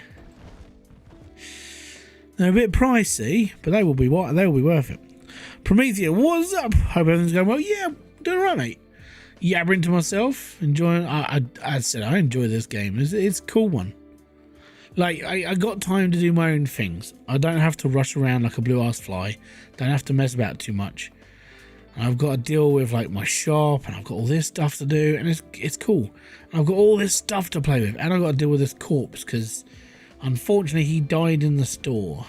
[SPEAKER 1] They're a bit pricey, but they will be worth it. Promethea, what's up? Hope everything's going well. Yeah, doing alright, mate. Yabbering to myself, enjoying. I said I enjoy this game. It's a cool one. Like I got time to do my own things. I don't have to rush around like a blue ass fly. Don't have to mess about too much. I've got to deal with like my shop, and I've got all this stuff to do, and it's cool. And I've got all this stuff to play with, and I've got to deal with this corpse because unfortunately he died in the store.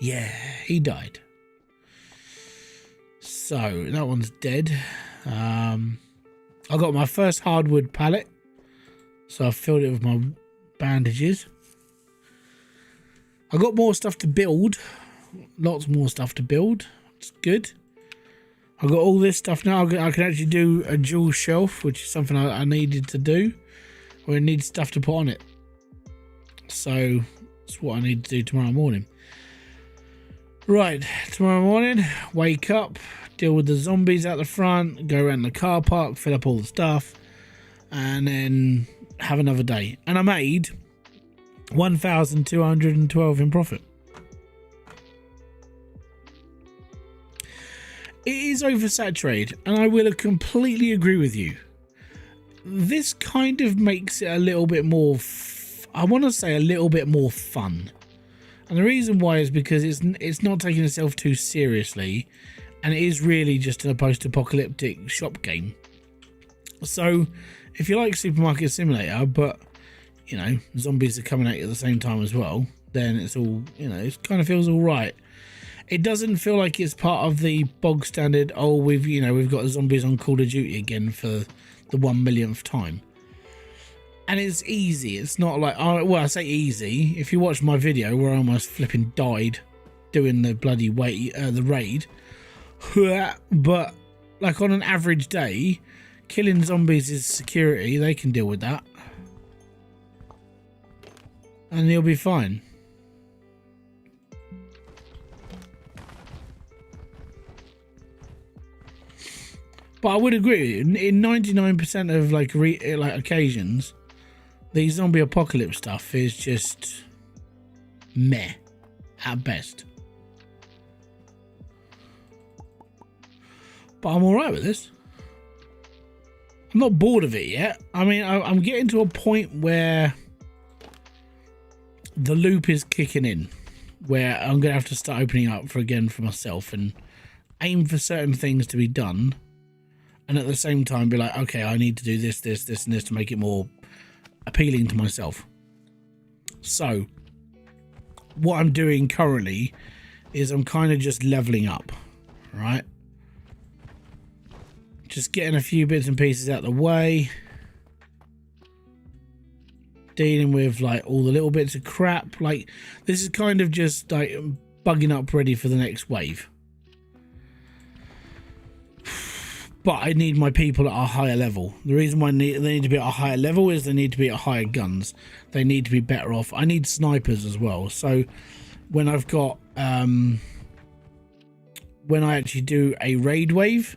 [SPEAKER 1] Yeah, he died. So that one's dead. I got my first hardwood pallet, so I filled it with my bandages. I got more stuff to build, lots more stuff to build. It's good. I got all this stuff now. I can actually do a dual shelf, which is something I needed to do, where it needs stuff to put on it. So that's what I need to do tomorrow morning. Right, tomorrow morning, wake up, deal with the zombies out the front, go around the car park, fill up all the stuff, and then have another day. And I made 1,212 in profit. It is oversaturated, and I will completely agree with you. This kind of makes it a little bit more, I want to say a little bit more fun. And the reason why is because it's not taking itself too seriously, and it is really just a post-apocalyptic shop game. So if you like Supermarket Simulator, but you know, zombies are coming at you at the same time as well, then it's all, you know, it kind of feels all right. It doesn't feel like it's part of the bog standard, oh, we've got zombies on Call of Duty again for the 1 millionth time. and it's easy. It's not like, oh, well, I say easy. If you watch my video where I almost flipping died doing the bloody the raid, but like on an average day, killing zombies is security. They can deal with that, and you'll be fine. But I would agree, in 99% of like occasions, the zombie apocalypse stuff is just meh at best. But I'm alright with this. I'm not bored of it yet. I mean, I'm getting to a point where the loop is kicking in, where I'm going to have to start opening up for myself and aim for certain things to be done. And at the same time be like, okay, I need to do this, this, this, and this to make it more appealing to myself. So what I'm doing currently is I'm kind of just leveling up, right? Just getting a few bits and pieces out of the way. Dealing with like all the little bits of crap. Like this is kind of just like bugging up ready for the next wave. But I need my people at a higher level. The reason why they need to be at a higher level is they need to be at higher guns. They need to be better off. I need snipers as well. So when I've got, when I actually do a raid wave,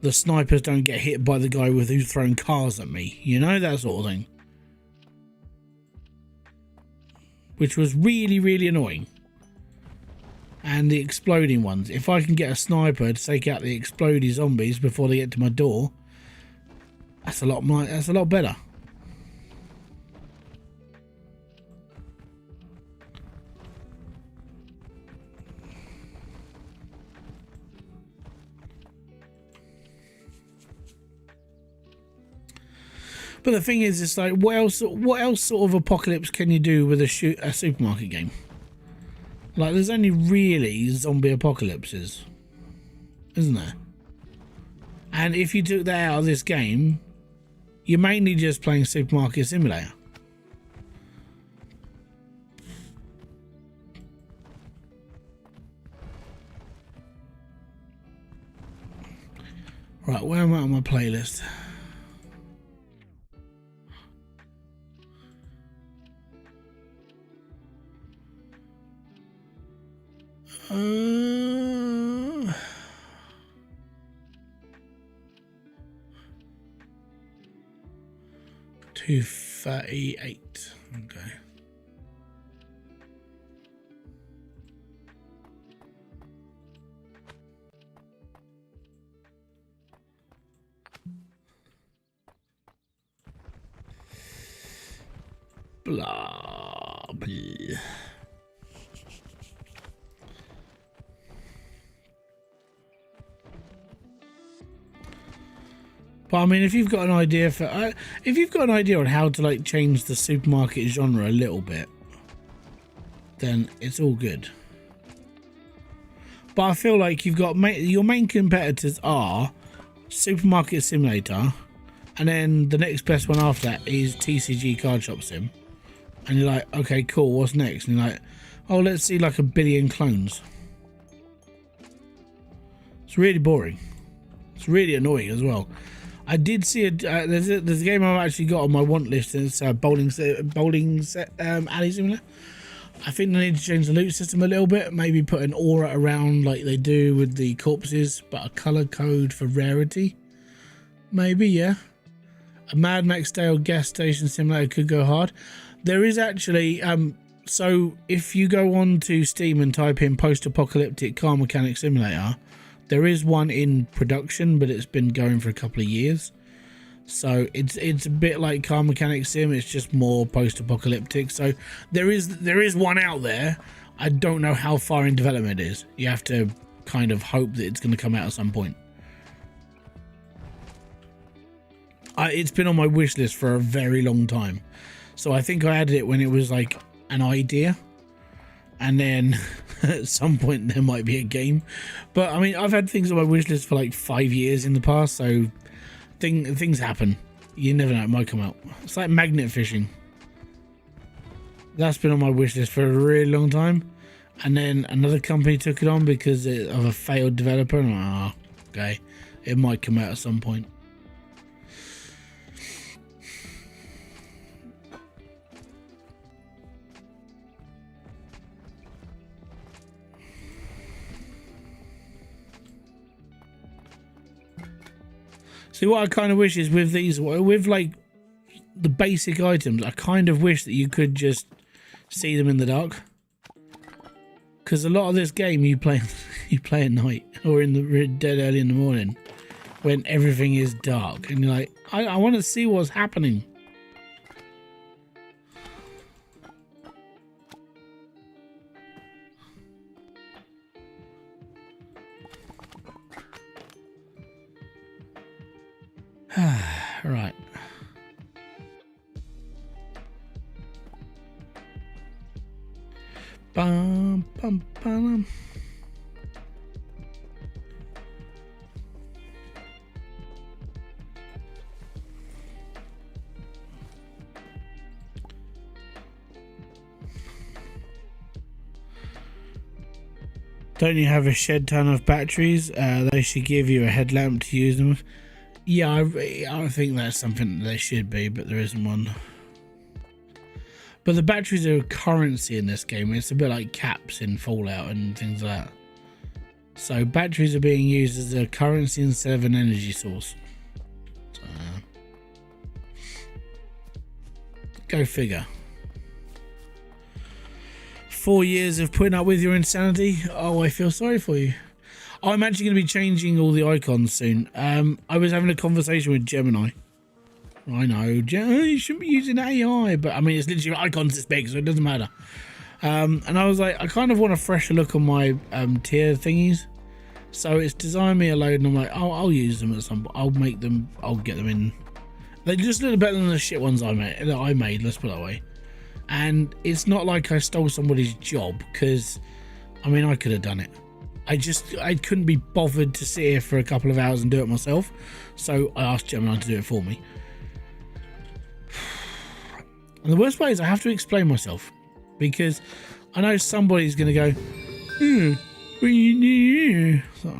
[SPEAKER 1] the snipers don't get hit by the guy who's throwing cars at me. You know, that sort of thing. Which was really, really annoying. And the exploding ones. If I can get a sniper to take out the exploding zombies before they get to my door, that's a lot better. But the thing is, it's like, what else sort of apocalypse can you do with a supermarket game? Like, there's only really zombie apocalypses, isn't there? And if you took that out of this game, you're mainly just playing Supermarket Simulator. Right, where am I on my playlist? Uh, 238. Okay. Blah blah. But I mean, if you've got an idea for, if you've got an idea on how to like change the supermarket genre a little bit, then it's all good. But I feel like you've got your main competitors are Supermarket Simulator, and then the next best one after that is TCG Card Shop Sim. And you're like, okay, cool, what's next? And you're like, oh, let's see like 1 billion clones. It's really boring. It's really annoying as well. I did see there's a game I've actually got on my want list, and it's bowling alley simulator. I think they need to change the loot system a little bit, maybe put an aura around like they do with the corpses, but a color code for rarity. Maybe, yeah. A Mad Max style gas station simulator could go hard. There is actually, so if you go on to Steam and type in post-apocalyptic car mechanic simulator, there is one in production, but it's been going for a couple of years. So it's a bit like car mechanic sim, it's just more post-apocalyptic. So there is one out there. I don't know how far in development it is. You have to kind of hope that it's going to come out at some point. It's been on my wish list for a very long time. So I think I added it when it was like an idea. And then at some point there might be a game. But I mean, I've had things on my wish list for like 5 years in the past, so things happen. You never know, it might come out. It's like magnet fishing. That's been on my wish list for a really long time. And then another company took it on because of a failed developer. And I'm like, oh, okay, it might come out at some point. See, what I kind of wish is with these, with like the basic items, I kind of wish that you could just see them in the dark. Because a lot of this game you play at night or in the dead early in the morning when everything is dark, and you're like, I want to see what's happening. Right. Bum, bum, bum. Don't you have a shed ton of batteries? They should give you a headlamp to use them with. Yeah, I think that's something that they should be, but there isn't one. But the batteries are a currency in this game. It's a bit like caps in Fallout and things like that. So batteries are being used as a currency instead of an energy source. So, go figure. 4 years of putting up with your insanity. Oh, I feel sorry for you. I'm actually going to be changing all the icons soon. I was having a conversation with Gemini. I know, you shouldn't be using AI, but I mean, it's literally icons this big, so it doesn't matter. And I was like, I kind of want a fresher look on my tier thingies. So it's designed me a load, and I'm like, oh, I'll use them at some point. I'll get them in. They just look better than the shit ones I made, let's put it that way. And it's not like I stole somebody's job, because, I mean, I could have done it. I couldn't be bothered to sit here for a couple of hours and do it myself. So I asked Gemini to do it for me. And the worst part is I have to explain myself, because I know somebody's going to go, what do you do? So,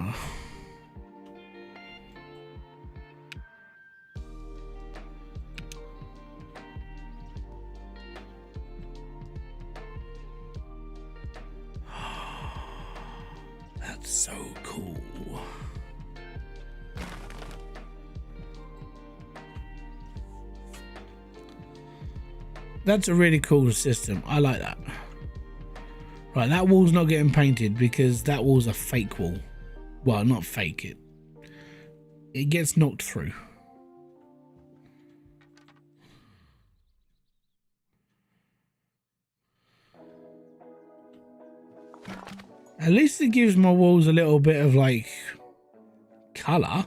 [SPEAKER 1] that's so cool. That's a really cool system. I like that. Right, that wall's not getting painted because that wall's a fake wall. Well, not fake, it gets knocked through. At least it gives my walls a little bit of like colour.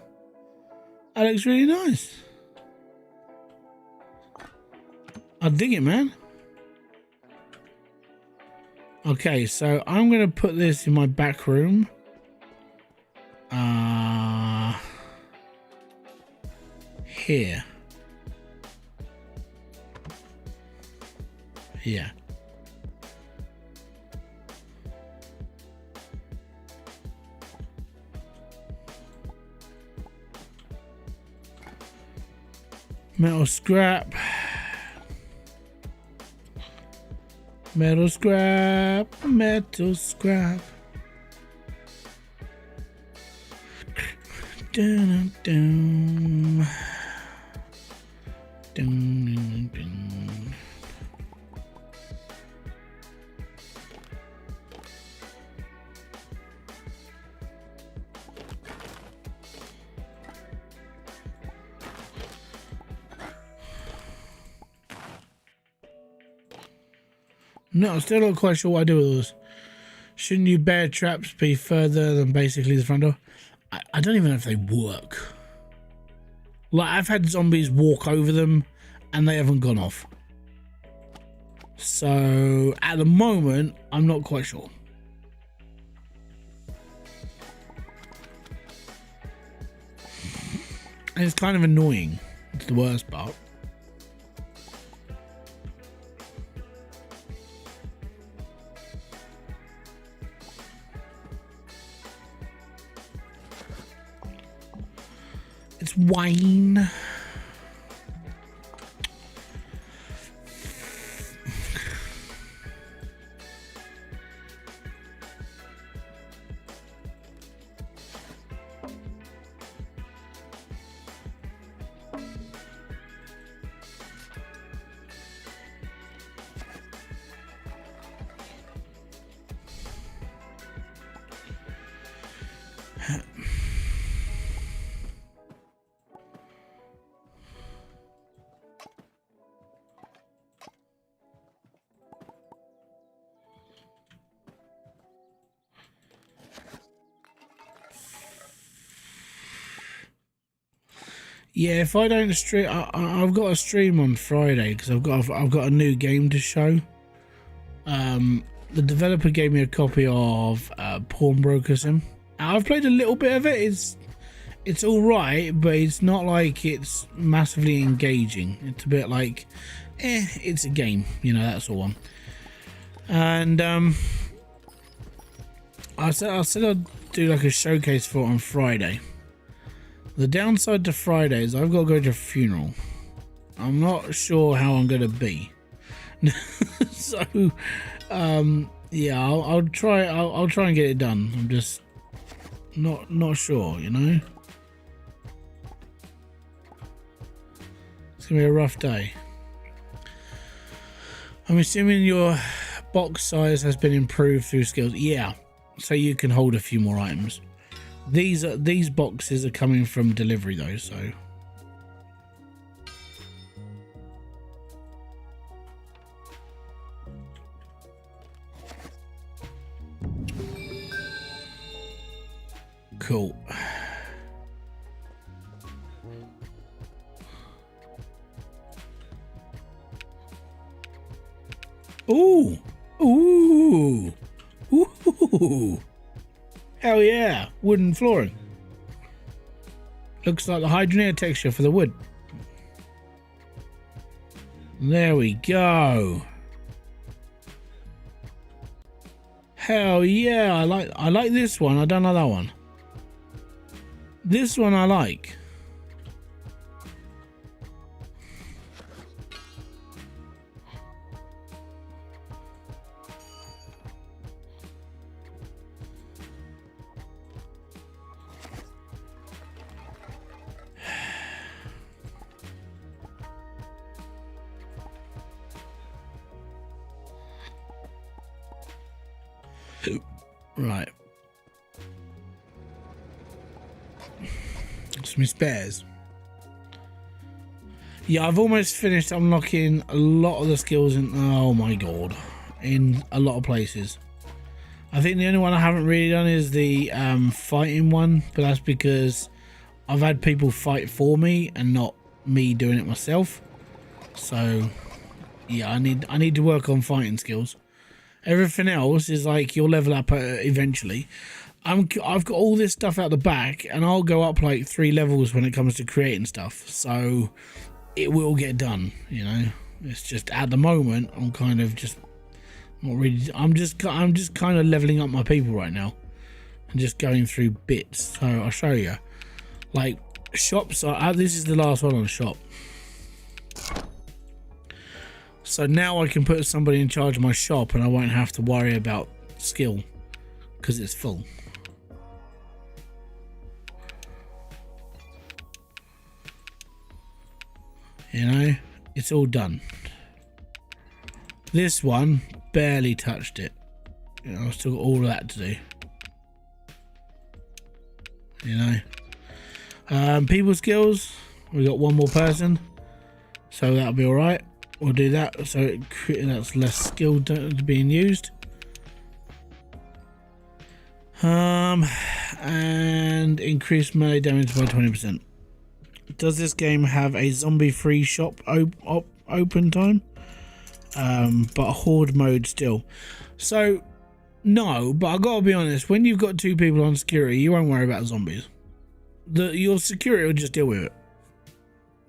[SPEAKER 1] That looks really nice. I dig it, man. Okay, so I'm going to put this in my back room. Here. Yeah. Metal scrap. Metal scrap. Metal scrap. Dun, dun, dun. Dun, dun. No, I'm still not quite sure what I do with those. Shouldn't you bear traps be further than basically the front door? I don't even know if they work. Like, I've had zombies walk over them and they haven't gone off. So, at the moment, I'm not quite sure. And it's kind of annoying. That's the worst part. It's wine. Yeah, if I don't stream, I've got a stream on Friday because I've got a new game to show. The developer gave me a copy of Pawnbroker Sim. I've played a little bit of it. It's all right, but it's not like it's massively engaging. It's a bit like, it's a game, you know, that sort of one. And I said I'd do like a showcase for it on Friday. The downside to Friday is I've got to go to a funeral. I'm not sure how I'm going to be. So, yeah, I'll try and get it done. I'm just not sure, you know. It's gonna be a rough day. I'm assuming your box size has been improved through skills. Yeah, so you can hold a few more items. These boxes are coming from delivery though, so. Cool. Ooh. Ooh. Ooh. Hell yeah. Wooden flooring. Looks like the hydroneer texture for the wood. There we go. Hell yeah. I like this one. I don't like that one. This one I like. Right. Some spares. Yeah, I've almost finished unlocking a lot of the skills in, oh my god, in a lot of places. I think the only one I haven't really done is the fighting one, but that's because I've had people fight for me and not me doing it myself. So yeah, I need to work on fighting skills. Everything else is like you'll level up eventually. I've got all this stuff out the back, and I'll go up like 3 levels when it comes to creating stuff. So it will get done, you know. It's just at the moment I'm kind of just not really. I'm just kind of leveling up my people right now, and just going through bits. So I'll show you. Like shops are. This is the last one on shop. So now I can put somebody in charge of my shop, and I won't have to worry about skill because it's full. You know, it's all done. This one barely touched it. You know, I've still got all of that to do. You know, people skills. We got one more person, so that'll be all right. We'll do that. So that's less skill being used. And increase melee damage by 20%. Does this game have a zombie-free shop open time? But horde mode still. So no, but I gotta be honest. When you've got 2 people on security, you won't worry about zombies. Your security will just deal with it.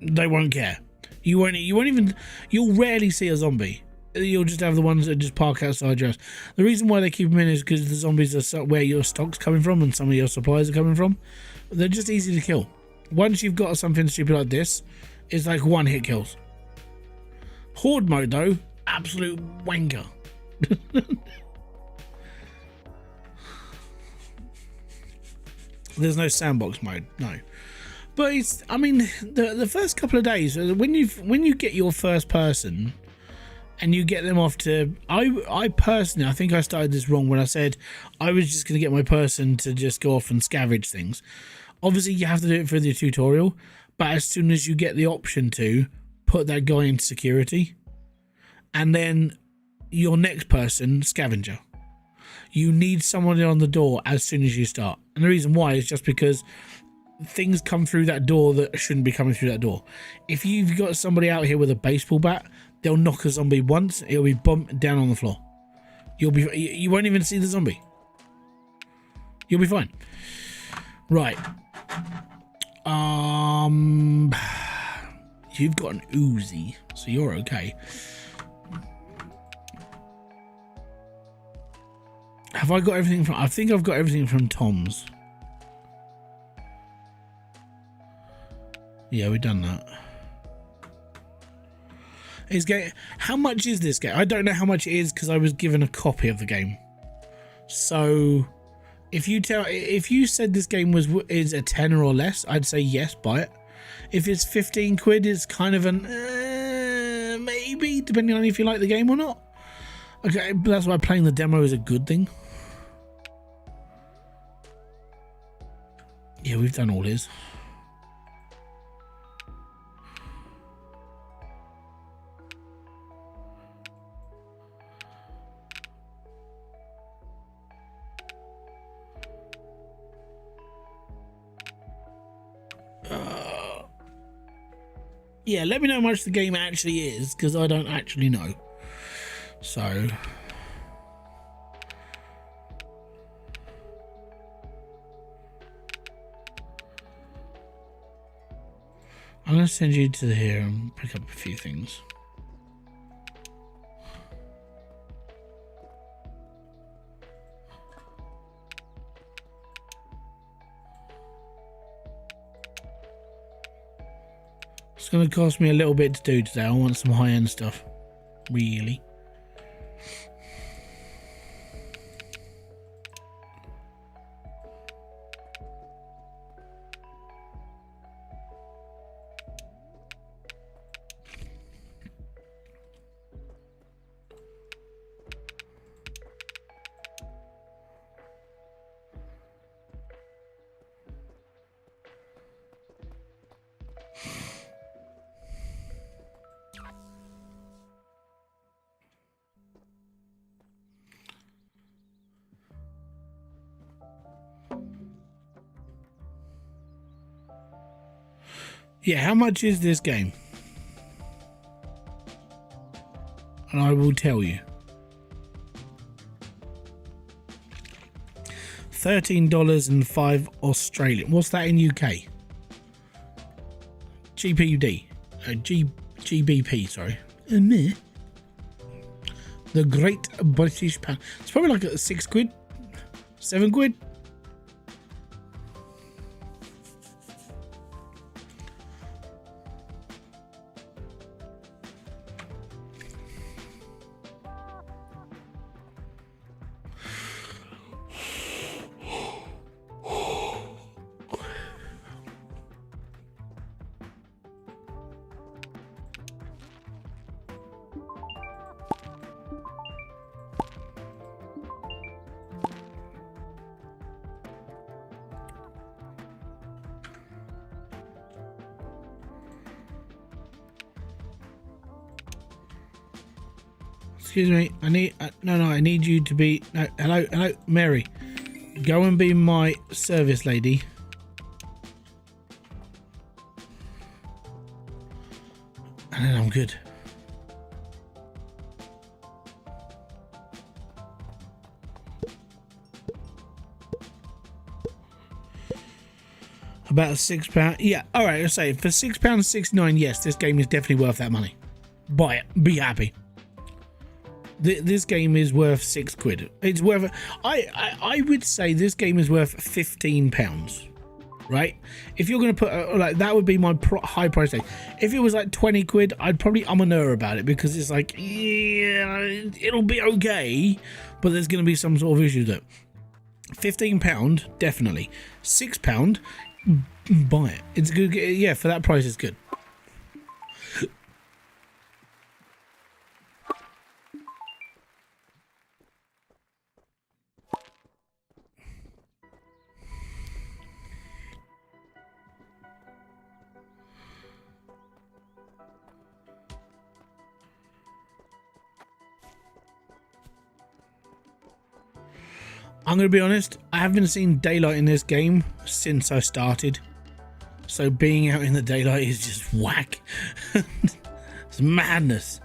[SPEAKER 1] They won't care. You won't even. You'll rarely see a zombie. You'll just have the ones that just park outside your house. The reason why they keep them in is because the zombies are where your stock's coming from and some of your supplies are coming from. They're just easy to kill. Once you've got something stupid like this, it's like one hit kills. Horde mode though, absolute wanker. There's no sandbox mode, no. But it's, I mean, the first couple of days when you get your first person and you get them off to, I personally, I think I started this wrong when I said I was just going to get my person to just go off and scavenge things. Obviously you have to do it for the tutorial, but as soon as you get the option to put that guy in security, and then your next person, scavenger, you need someone on the door as soon as you start. And the reason why is just because things come through that door that shouldn't be coming through that door. If you've got somebody out here with a baseball bat, they'll knock a zombie once, it'll be bumped down on the floor. You won't even see the zombie. You'll be fine. Right. You've got an Uzi, so you're okay. Have I got everything from, I think I've got everything from Tom's. Yeah, we've done that. How much is this game? I don't know how much it is because I was given a copy of the game. So if you said this game is a tenner or less, I'd say yes, buy it. If it's 15 quid, it's kind of an maybe, depending on if you like the game or not. Okay, but that's why playing the demo is a good thing. Yeah, we've done all his. Yeah, let me know how much the game actually is, because I don't actually know. So I'm going to send you to here and pick up a few things. It's going to cost me a little bit to do today. I want some high-end stuff. Really. Yeah, how much is this game? And I will tell you. $13.05 Australian. What's that in UK? GBP, GBP, sorry. The Great British Pound. It's probably like a 6 quid, 7 quid. Excuse me, I need, I need you to be, no, hello, Mary. Go and be my service lady. And then I'm good. About £6. Yeah, all right. I'll say for £6.69. Yes, this game is definitely worth that money. Buy it. Be happy. This game is worth £6. It's worth. I would say this game is worth £15. Right? If you're going to put like that, would be my high price tag. If it was like 20 quid, I'd probably I'm about it because it's like, yeah, it'll be okay, but there's going to be some sort of issue that. £15, definitely. £6, buy it. It's good. Yeah, for that price, it's good. I'm going to be honest, I haven't seen daylight in this game since I started. So being out in the daylight is just whack. It's madness.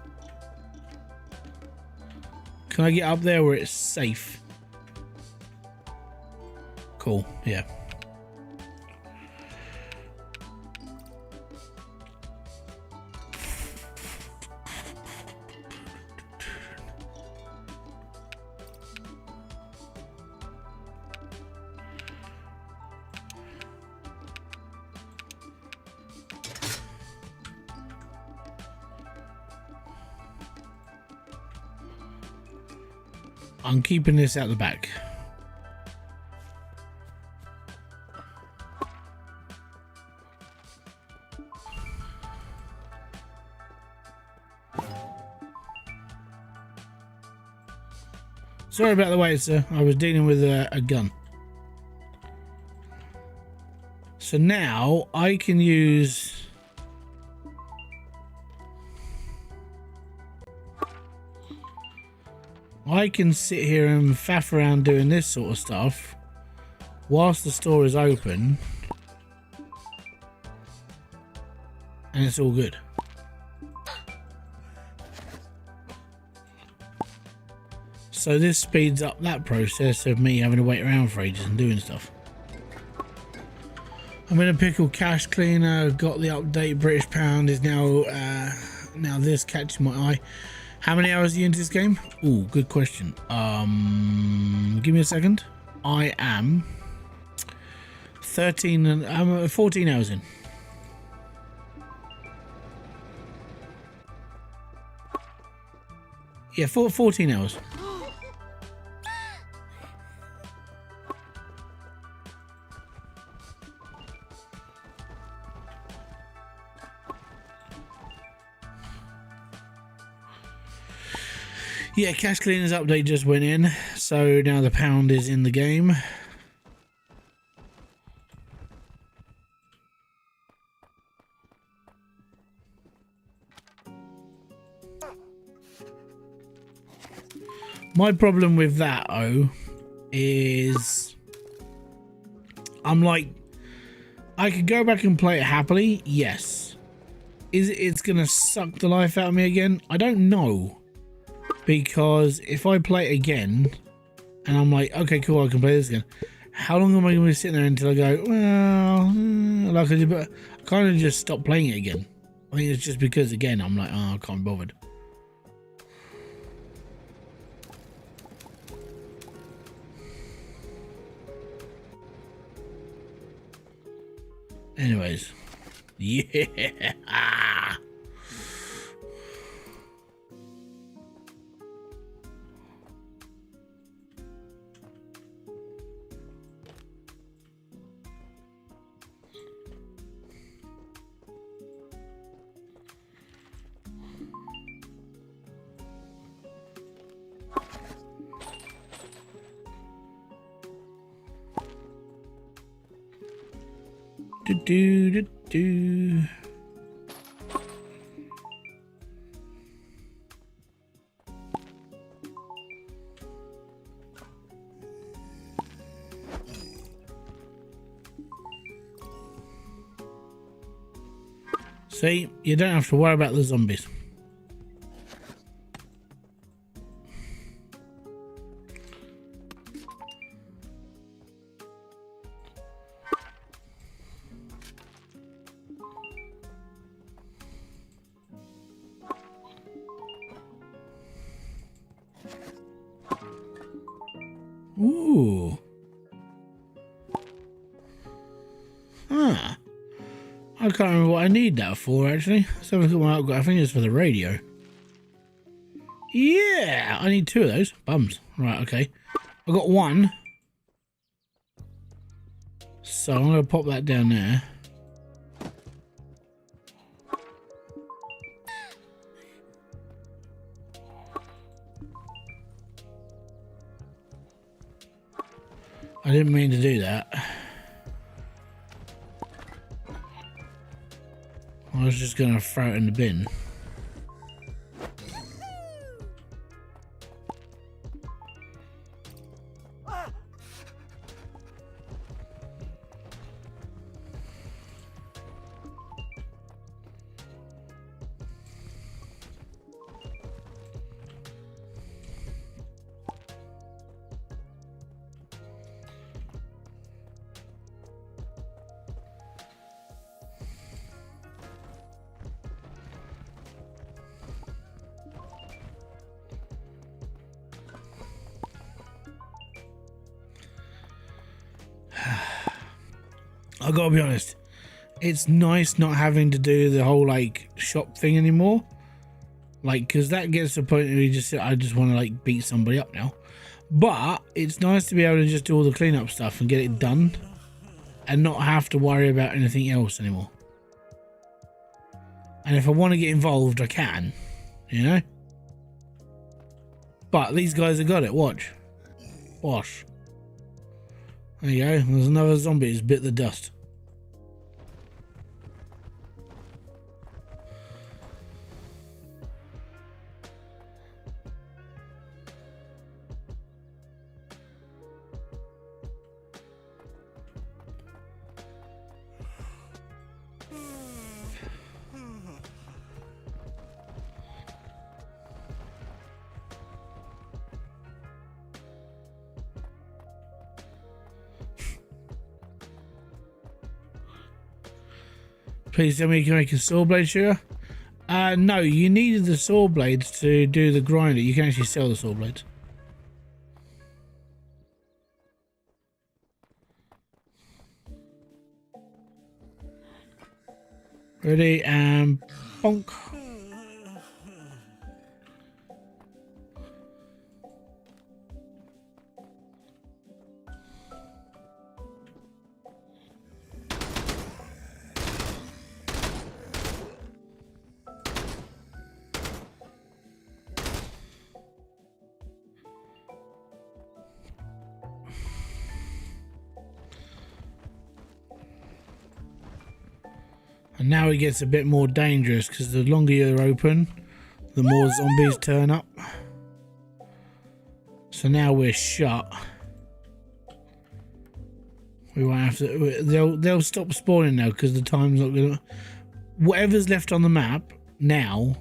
[SPEAKER 1] Can I get up there where it's safe? Cool, yeah. I'm keeping this out the back. Sorry about the wait, sir. I was dealing with a gun. So now I can use... I can sit here and faff around doing this sort of stuff whilst the store is open, and it's all good. So this speeds up that process of me having to wait around for ages and doing stuff. I'm in a pickle. Cash cleaner, got the update. British pound is now now this catching my eye. How many hours are you into this game? Ooh, good question. Give me a second. I am 14 hours in. Yeah, 14 hours. Yeah, cash cleaners update just went in, so now the pound is in the game. My problem with that, though, is I'm like, I could go back and play it happily, yes. It's gonna suck the life out of me again? I don't know. Because if I play it again and I'm like, okay, cool, I can play this again. How long am I going to be sitting there until I go, well, like I kind of just stop playing it again. I think it's just because, again, I'm like, oh, I can't be bothered. Anyways, yeah. Do. See, you don't have to worry about the zombies. Ooh. Ah. I can't remember what I need that for, actually. Let's have a look at what I've got. I think it's for the radio. Yeah! I need 2 of those. Bums. Right, okay. I got 1. So I'm going to pop that down there. I didn't mean to do that. I was just going to throw it in the bin. I gotta be honest, it's nice not having to do the whole like shop thing anymore. Like, because that gets to the point where you just I just want to like beat somebody up now. But it's nice to be able to just do all the cleanup stuff and get it done and not have to worry about anything else anymore. And if I want to get involved, I can, you know. But these guys have got it. Watch. Wash. There you go. There's another zombie who's bit the dust. Please tell me you can make a saw blade shooter. No, you needed the saw blades to do the grinder. You can actually sell the saw blades. Ready and bonk. And now it gets a bit more dangerous because the longer you're open, the more zombies turn up. So now we're shut. We won't have to. They'll stop spawning now because the time's not gonna. Whatever's left on the map now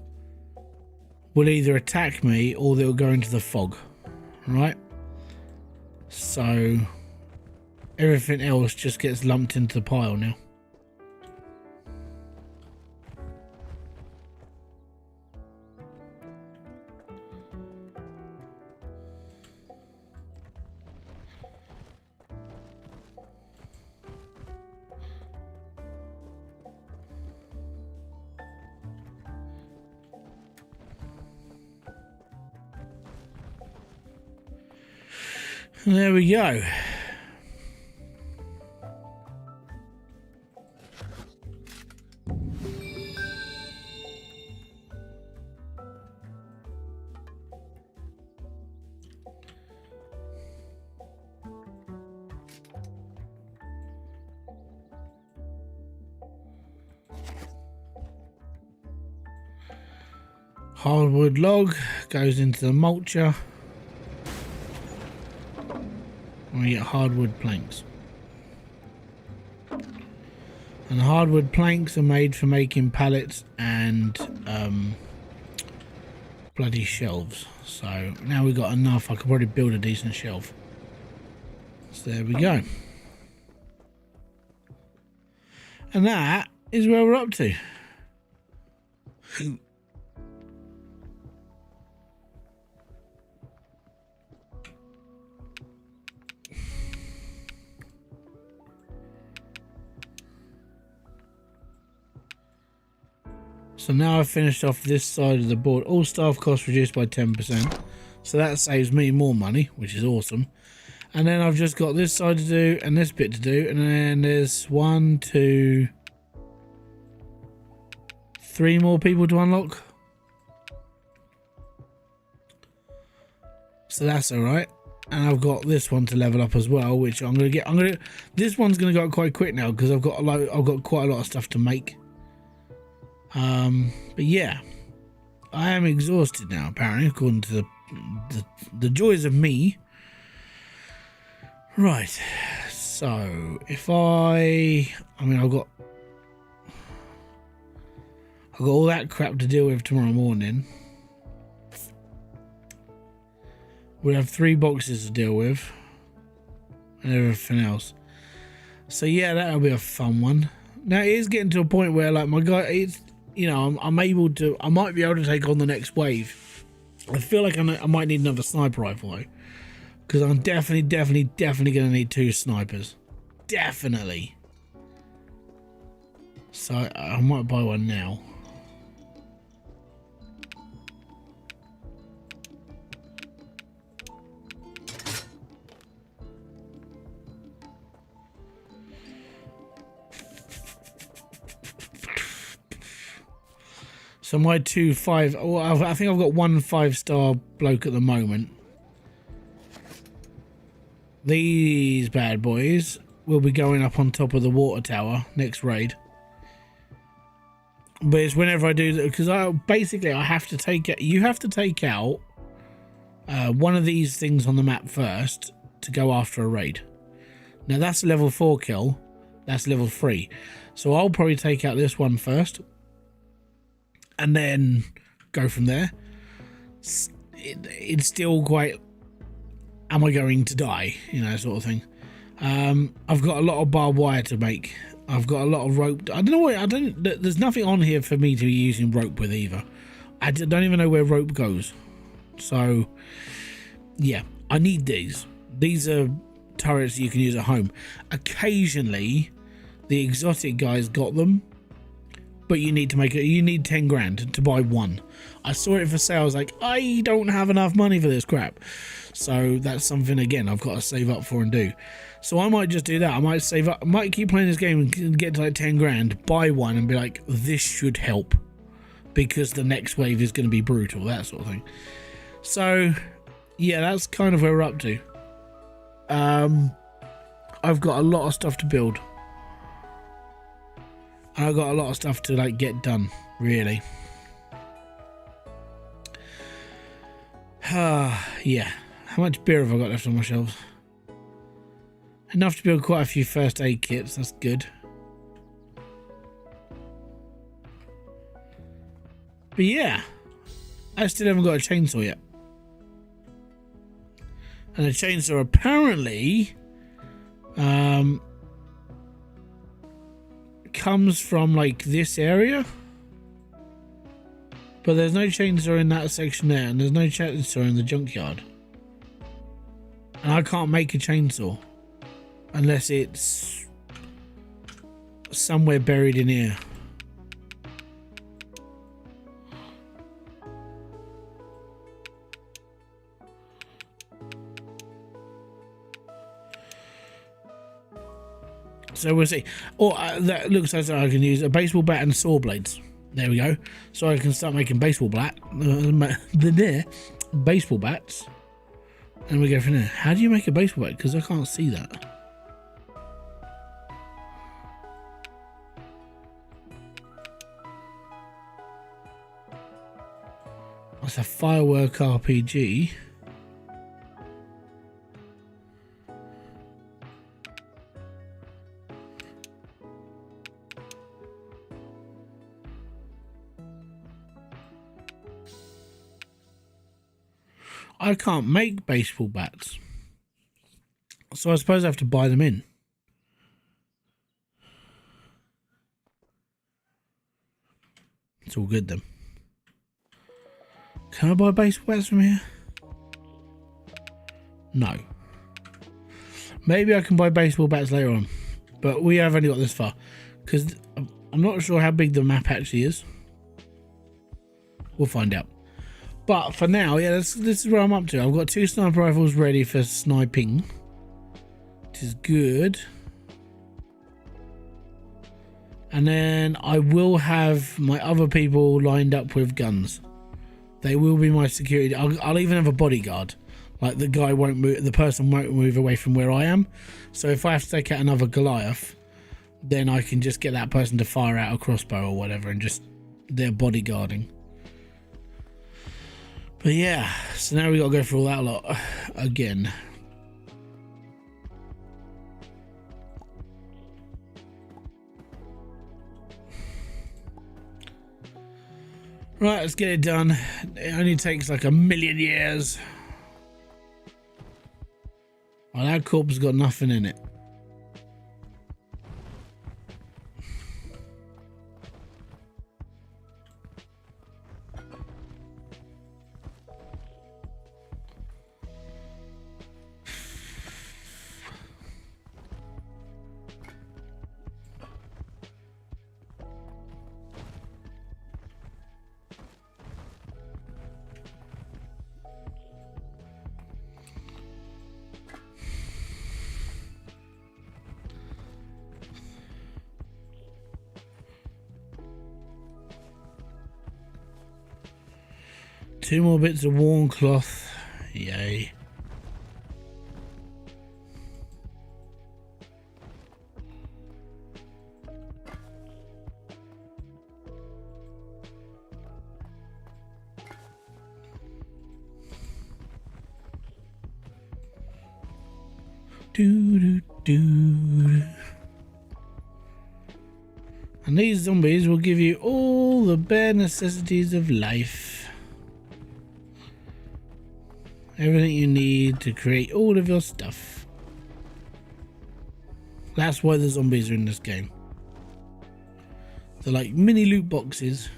[SPEAKER 1] will either attack me or they'll go into the fog. Right? So everything else just gets lumped into the pile now. There we go. Hardwood log goes into the mulcher. We get hardwood planks. And hardwood planks are made for making pallets and bloody shelves. So now we've got enough, I could probably build a decent shelf. So there we go. And that is where we're up to. So now I've finished off this side of the board. All staff costs reduced by 10%. So that saves me more money, which is awesome. And then I've just got this side to do and this bit to do. And then there's 1, 2, 3 more people to unlock. So that's all right. And I've got this one to level up as well, which I'm gonna get. This one's gonna go up quite quick now because I've got quite a lot of stuff to make. But yeah, I am exhausted now. Apparently, according to the joys of me. Right. So if I've got all that crap to deal with tomorrow morning. We have 3 boxes to deal with and everything else. So yeah, that'll be a fun one. Now it is getting to a point where like my guy, it's, you know, I might be able to take on the next wave. I feel like I might need another sniper rifle though, because I'm definitely gonna need 2 snipers, definitely. So I might buy one now. So my 2 5, well, I think I've got 1 5-star bloke at the moment. These bad boys will be going up on top of the water tower next raid. But it's whenever I do that, because I have to take it. You have to take out one of these things on the map first to go after a raid. Now that's a level 4 kill. That's level 3. So I'll probably take out this one first. And then go from there. It's still quite, am I going to die? You know, sort of thing. I've got a lot of barbed wire to make. I've got a lot of rope. I don't know. There's nothing on here for me to be using rope with either. I don't even know where rope goes. So, yeah, I need these. These are turrets you can use at home. Occasionally, the exotic guys got them. But you need to you need 10 grand to buy one. I saw it for sale. I was like, I don't have enough money for this crap. So that's something, again, I've got to save up for and do. So I might just do that. I might save up. I might keep playing this game and get to like 10 grand, buy one and be like, this should help. Because the next wave is going to be brutal, that sort of thing. So, yeah, that's kind of where we're up to. I've got a lot of stuff to build. I've got a lot of stuff to like get done, really. Yeah. How much beer have I got left on my shelves? Enough to build quite a few first aid kits. That's good. But yeah, I still haven't got a chainsaw yet. And a chainsaw apparently comes from like this area, but there's no chainsaw in that section there, and there's no chainsaw in the junkyard, and I can't make a chainsaw unless it's somewhere buried in here. So we'll see. Or that looks like I can use a baseball bat and saw blades. There we go. So I can start making baseball baseball bats. And we go from there. How do you make a baseball bat? Because I can't see that. That's a firework RPG. I can't make baseball bats, so I suppose I have to buy them in. It's all good then. Can I buy baseball bats from here? No. Maybe I can buy baseball bats later on, but we have only got this far because I'm not sure how big the map actually is. We'll find out. But for now, yeah, this is where I'm up to. I've got 2 sniper rifles ready for sniping, which is good. And then I will have my other people lined up with guns. They will be my security. I'll even have a bodyguard. Like the guy won't move, the person won't move away from where I am. So if I have to take out another Goliath, then I can just get that person to fire out a crossbow or whatever and just they're bodyguarding. But yeah, so now we got to go through all that lot again. Right, let's get it done. It only takes like 1,000,000 years. Well, that corpse has got nothing in it. Two more bits of worn cloth. Yay. And these zombies will give you all the bare necessities of life. Everything you need to create all of your stuff. That's why the zombies are in this game. They're like mini loot boxes.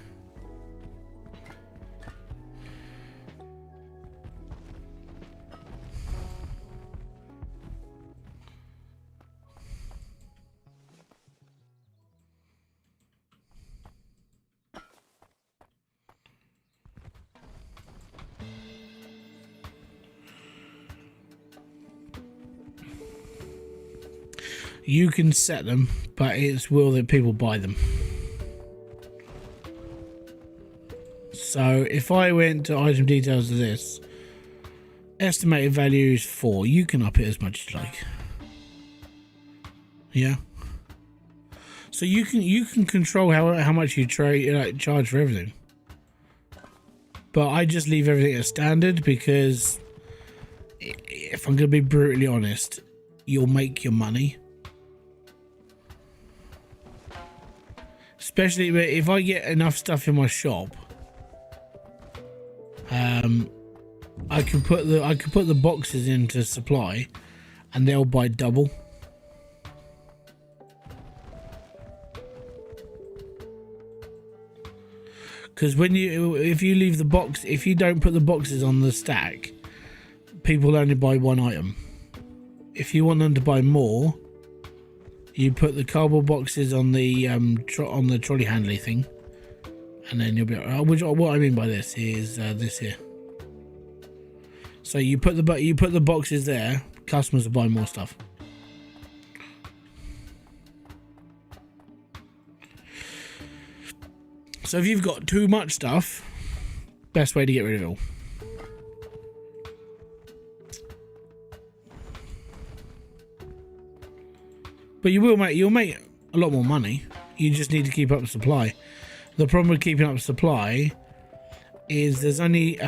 [SPEAKER 1] You can set them, but it's will that people buy them. So if I went to item details of this, estimated value is 4. You can up it as much as you like. Yeah. So you can control how much you charge for everything. But I just leave everything as standard because if I'm going to be brutally honest, you'll make your money. Especially if I get enough stuff in my shop, I can put the boxes into supply, and they'll buy double. Because if you don't put the boxes on the stack, people only buy one item. If you want them to buy more, you put the cardboard boxes on the trolley handley thing, and then you'll be. What I mean by this is this here. So you put the boxes there. Customers will buy more stuff. So if you've got too much stuff, best way to get rid of it all. But you'll make a lot more money. You just need to keep up the supply. The problem with keeping up the supply is there's only a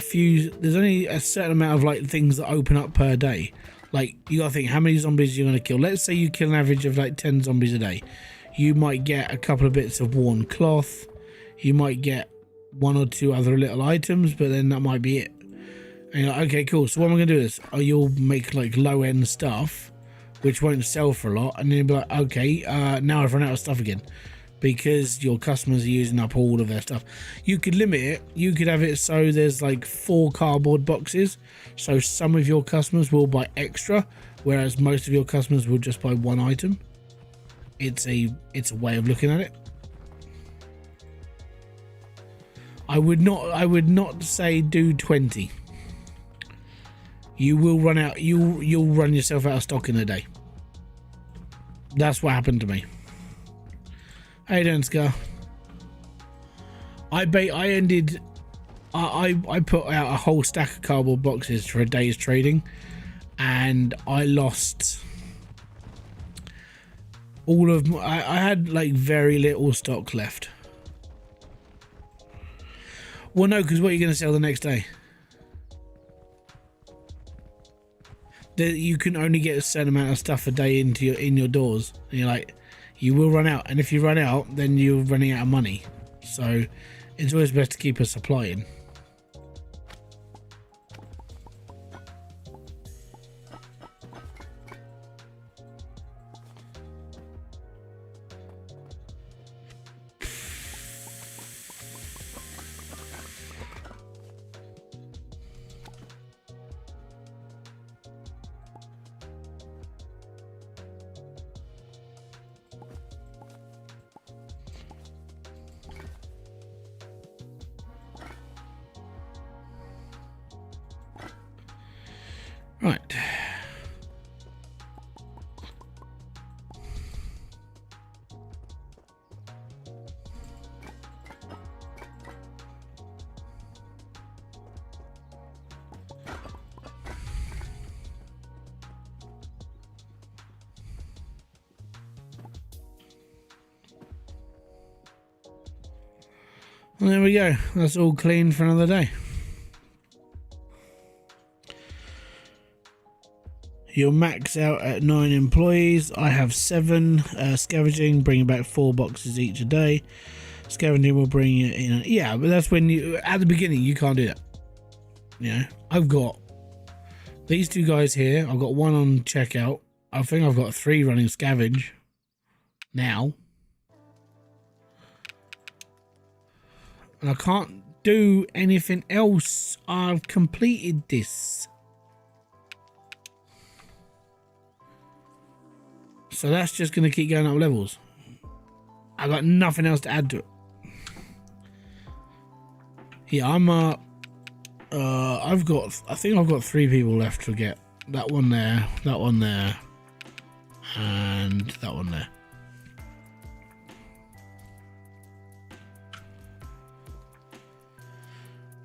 [SPEAKER 1] certain amount of like things that open up per day. Like you gotta think how many zombies you're gonna kill. Let's say you kill an average of like 10 zombies a day. You might get a couple of bits of worn cloth. You might get 1 or 2 other little items, but then that might be it. And you're like, okay, cool. So what am I gonna do this? Oh, you'll make like low end stuff, which won't sell for a lot, and then you'll be like, okay, now I've run out of stuff again, because your customers are using up all of their stuff. You could limit it. You could have it so there's like 4 cardboard boxes, so some of your customers will buy extra, whereas most of your customers will just buy 1 item. It's a way of looking at it. I would not say do 20. You will run out. You'll run yourself out of stock in a day. That's what happened to me. How you doing, Scar? I put out a whole stack of cardboard boxes for a day's trading, and I lost all of my, I had like very little stock left. Well, no, because what are you going to sell the next day? You can only get a certain amount of stuff a day into your doors, and you're like, you will run out, and if you run out, then you're running out of money. So it's always best to keep a supply in. Right. And there we go. That's all clean for another day. You'll max out at 9 employees. I have 7. Scavenging, bringing back 4 boxes each a day. Scavenging will bring you in. Yeah, but that's when you, at the beginning, you can't do that. You know, I've got these 2 guys here. I've got 1 on checkout. I think I've got 3 running scavenge now. And I can't do anything else. I've completed this. So that's just going to keep going up levels. I got nothing else to add to it. Yeah, I'm I think I've got 3 people left to get. That one there, that one there, and that one there.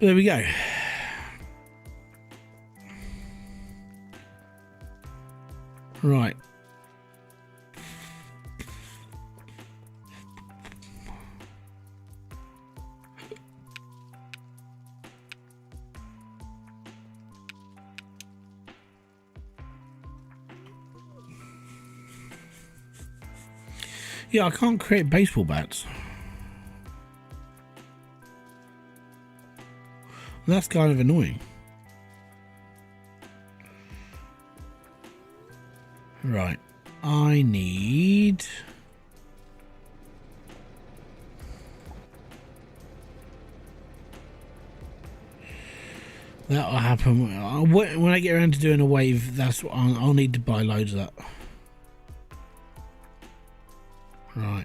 [SPEAKER 1] There we go. Right. Yeah, I can't create baseball bats. That's kind of annoying. Right. I need... That'll happen. When I get around to doing a wave, that's what I'll need to buy loads of that. Right.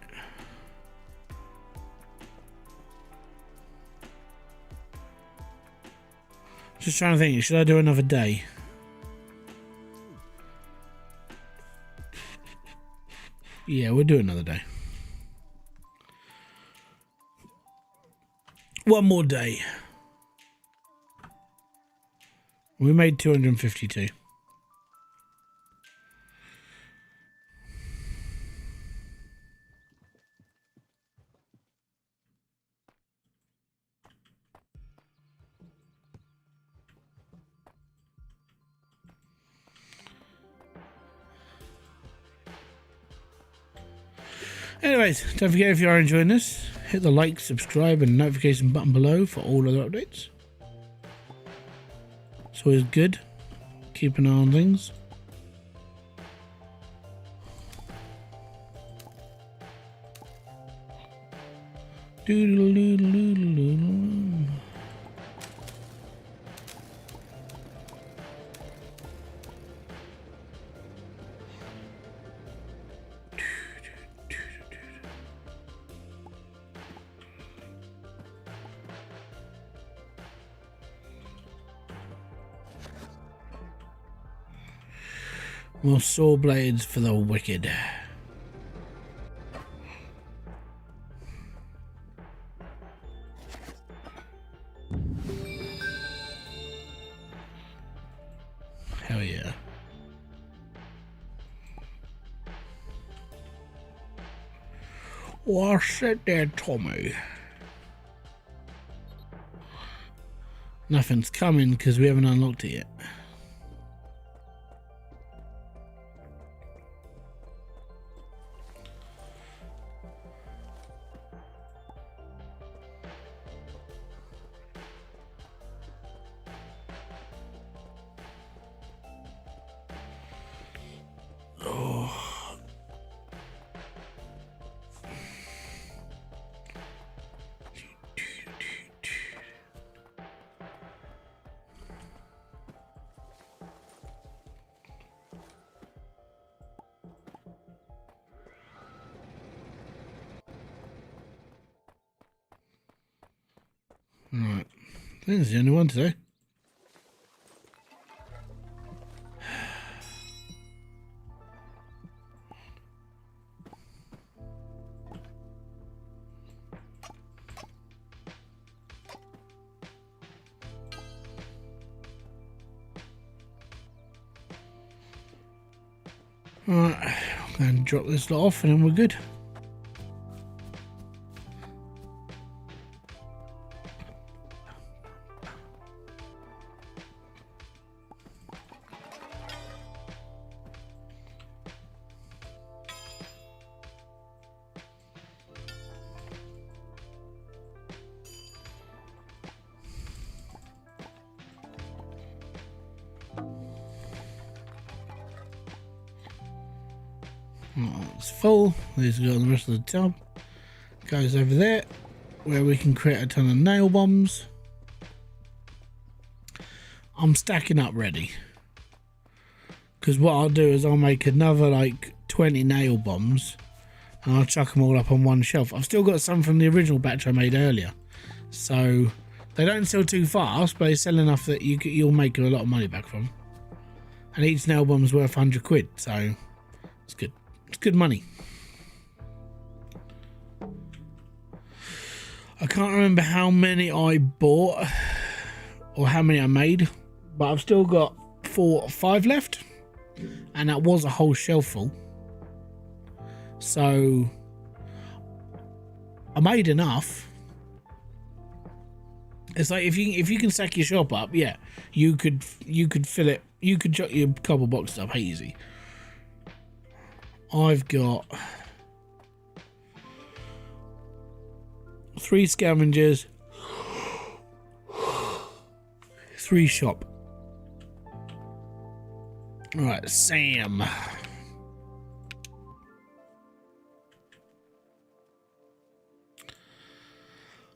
[SPEAKER 1] Just trying to think, should I do another day? Yeah, we'll do another day. One more day. We made 252. Anyways, don't forget, if you are enjoying this, hit the like, subscribe and notification button below for all other updates. It's always good. Keep an eye on things. Doodle doodle doodle doodle. More saw blades for the wicked. Hell yeah. What's it there, Tommy? Nothing's coming because we haven't unlocked it yet. Right, I think it's the only one today. Alright, I'm going to drop this lot off and then we're good. It's full. These go on the rest of the tub. Goes over there where we can create a ton of nail bombs. I'm stacking up ready. Because what I'll do is I'll make another like 20 nail bombs and I'll chuck them all up on one shelf. I've still got some from the original batch I made earlier. So they don't sell too fast, but they sell enough that you'll make a lot of money back from. And each nail bomb's worth 100 quid, so it's good. It's good money. I can't remember how many I bought or how many I made, but I've still got 4 or 5 left, and that was a whole shelf full. So I made enough. It's like if you can stack your shop up, yeah, you could fill it. You could jot your couple boxes up easy. I've got 3 scavengers, 3 shop. All right, Sam.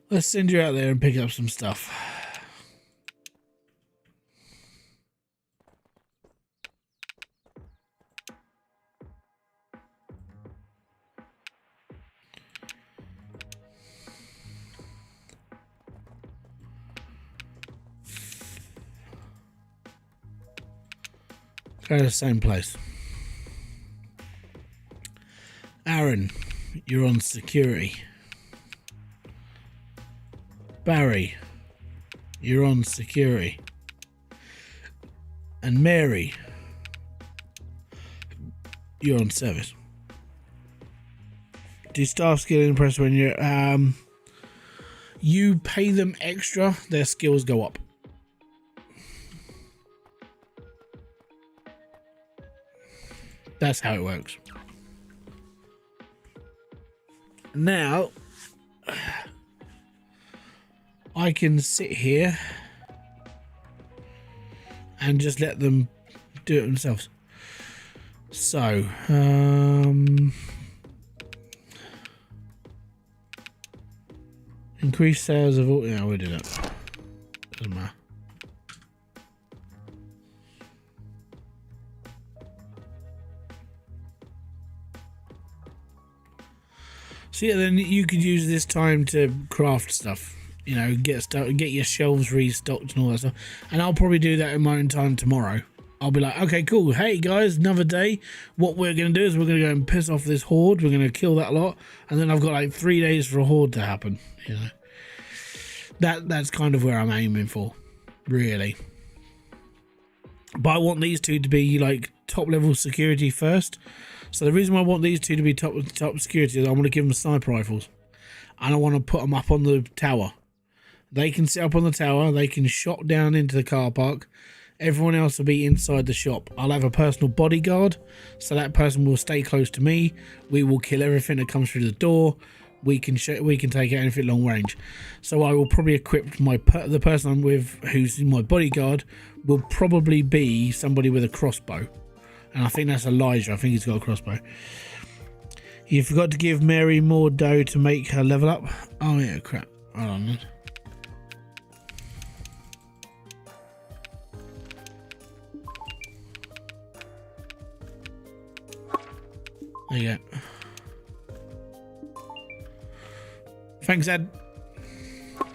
[SPEAKER 1] Let's send you out there and pick up some stuff. Go to the same place. Aaron, you're on security. Barry, you're on security. And Mary, you're on service. Do staff skill impress when you're you pay them extra, their skills go up. That's how it works. Now, I can sit here and just let them do it themselves. So, increase sales of all. Yeah, we did it. Doesn't matter. So yeah, then you could use this time to craft stuff. You know, get your shelves restocked and all that stuff. And I'll probably do that in my own time tomorrow. I'll be like, okay, cool. Hey guys, another day. What we're going to do is we're going to go and piss off this horde. We're going to kill that lot. And then I've got like 3 days for a horde to happen. You know, that's kind of where I'm aiming for, really. But I want these two to be like top level security first. So the reason why I want these two to be top security is I want to give them sniper rifles. And I want to put them up on the tower. They can sit up on the tower. They can shot down into the car park. Everyone else will be inside the shop. I'll have a personal bodyguard, so that person will stay close to me. We will kill everything that comes through the door. We can take out anything long range. So I will probably equip the person I'm with, who's my bodyguard, will probably be somebody with a crossbow. And I think that's Elijah. I think he's got a crossbow. You forgot to give Mary more dough to make her level up. Oh yeah, crap. Hold on, man. There you go. Thanks, Ed.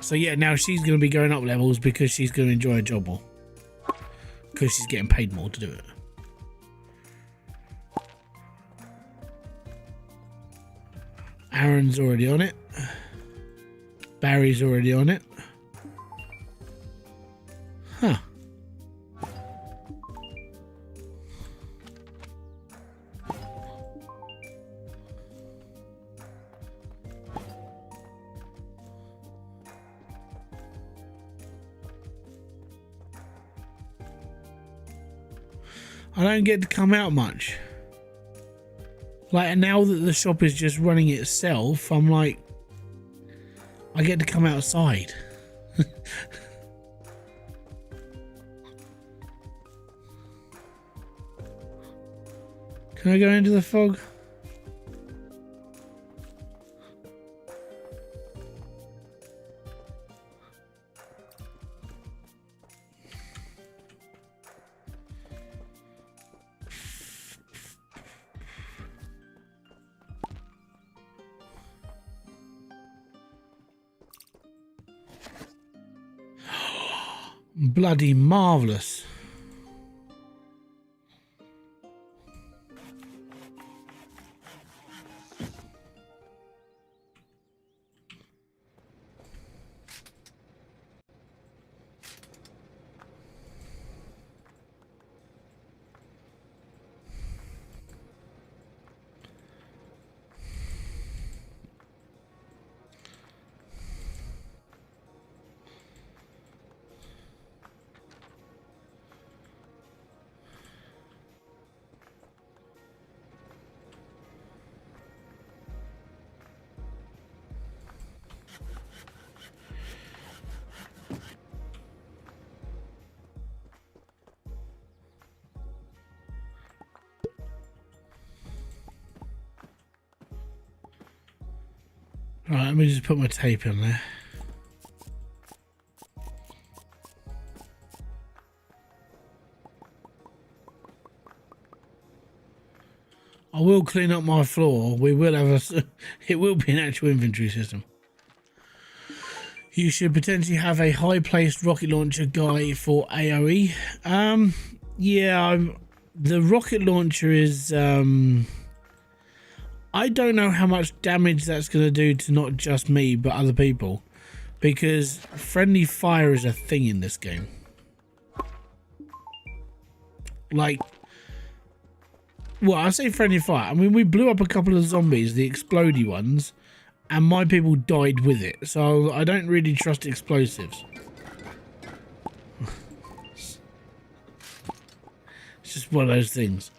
[SPEAKER 1] So yeah, now she's going to be going up levels because she's going to enjoy her job more. Because she's getting paid more to do it. Aaron's already on it. Barry's already on it. Huh. I don't get to come out much. Like, now that the shop is just running itself, I'm like, I get to come outside. Can I go into the fog? Bloody marvellous. Right, let me just put my tape in there. I will clean up my floor. We will have it will be an actual inventory system. You should potentially have a high-placed rocket launcher guy for AoE. Yeah, the rocket launcher is I don't know how much damage that's going to do to not just me, but other people. Because friendly fire is a thing in this game. Like, well, I say friendly fire. I mean, we blew up a couple of zombies, the explodey ones, and my people died with it. So I don't really trust explosives. It's just one of those things.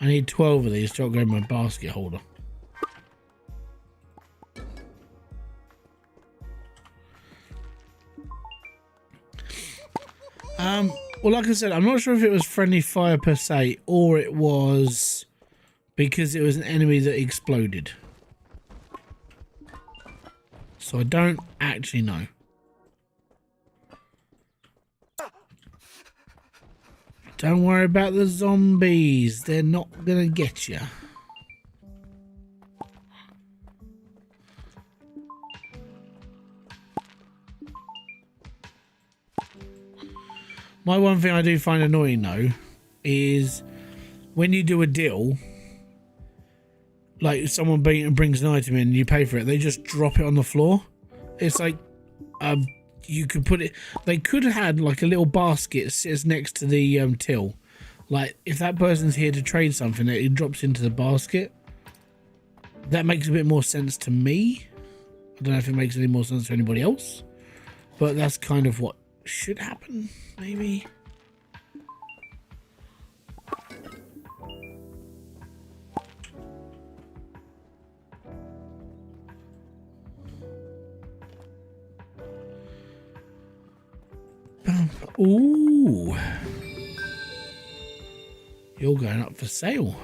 [SPEAKER 1] I need 12 of these to upgrade my basket holder. Well, like I said, I'm not sure if it was friendly fire per se, or it was because it was an enemy that exploded. So I don't actually know. Don't worry about the zombies. They're not gonna get you. My one thing I do find annoying though is when you do a deal, like someone brings an item in and you pay for it, they just drop it on the floor. It's like, you could put it, they could have had like a little basket sits next to the till. Like if that person's here to trade something, it drops into the basket. That makes a bit more sense to me. I don't know if it makes any more sense to anybody else, but that's kind of what should happen, maybe. Ooh, you're going up for sale.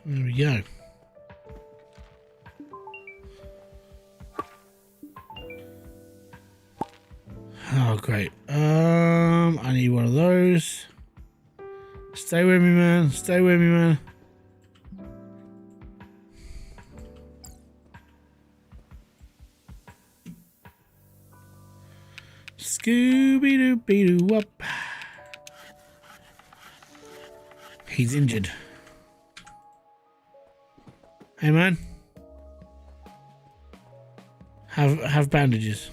[SPEAKER 1] There we go. Oh, great. I need one of those. Stay with me, man. Stay with me, man. Scooby-Doo-Be-Doo-Wop. He's injured. Hey, man. Have bandages.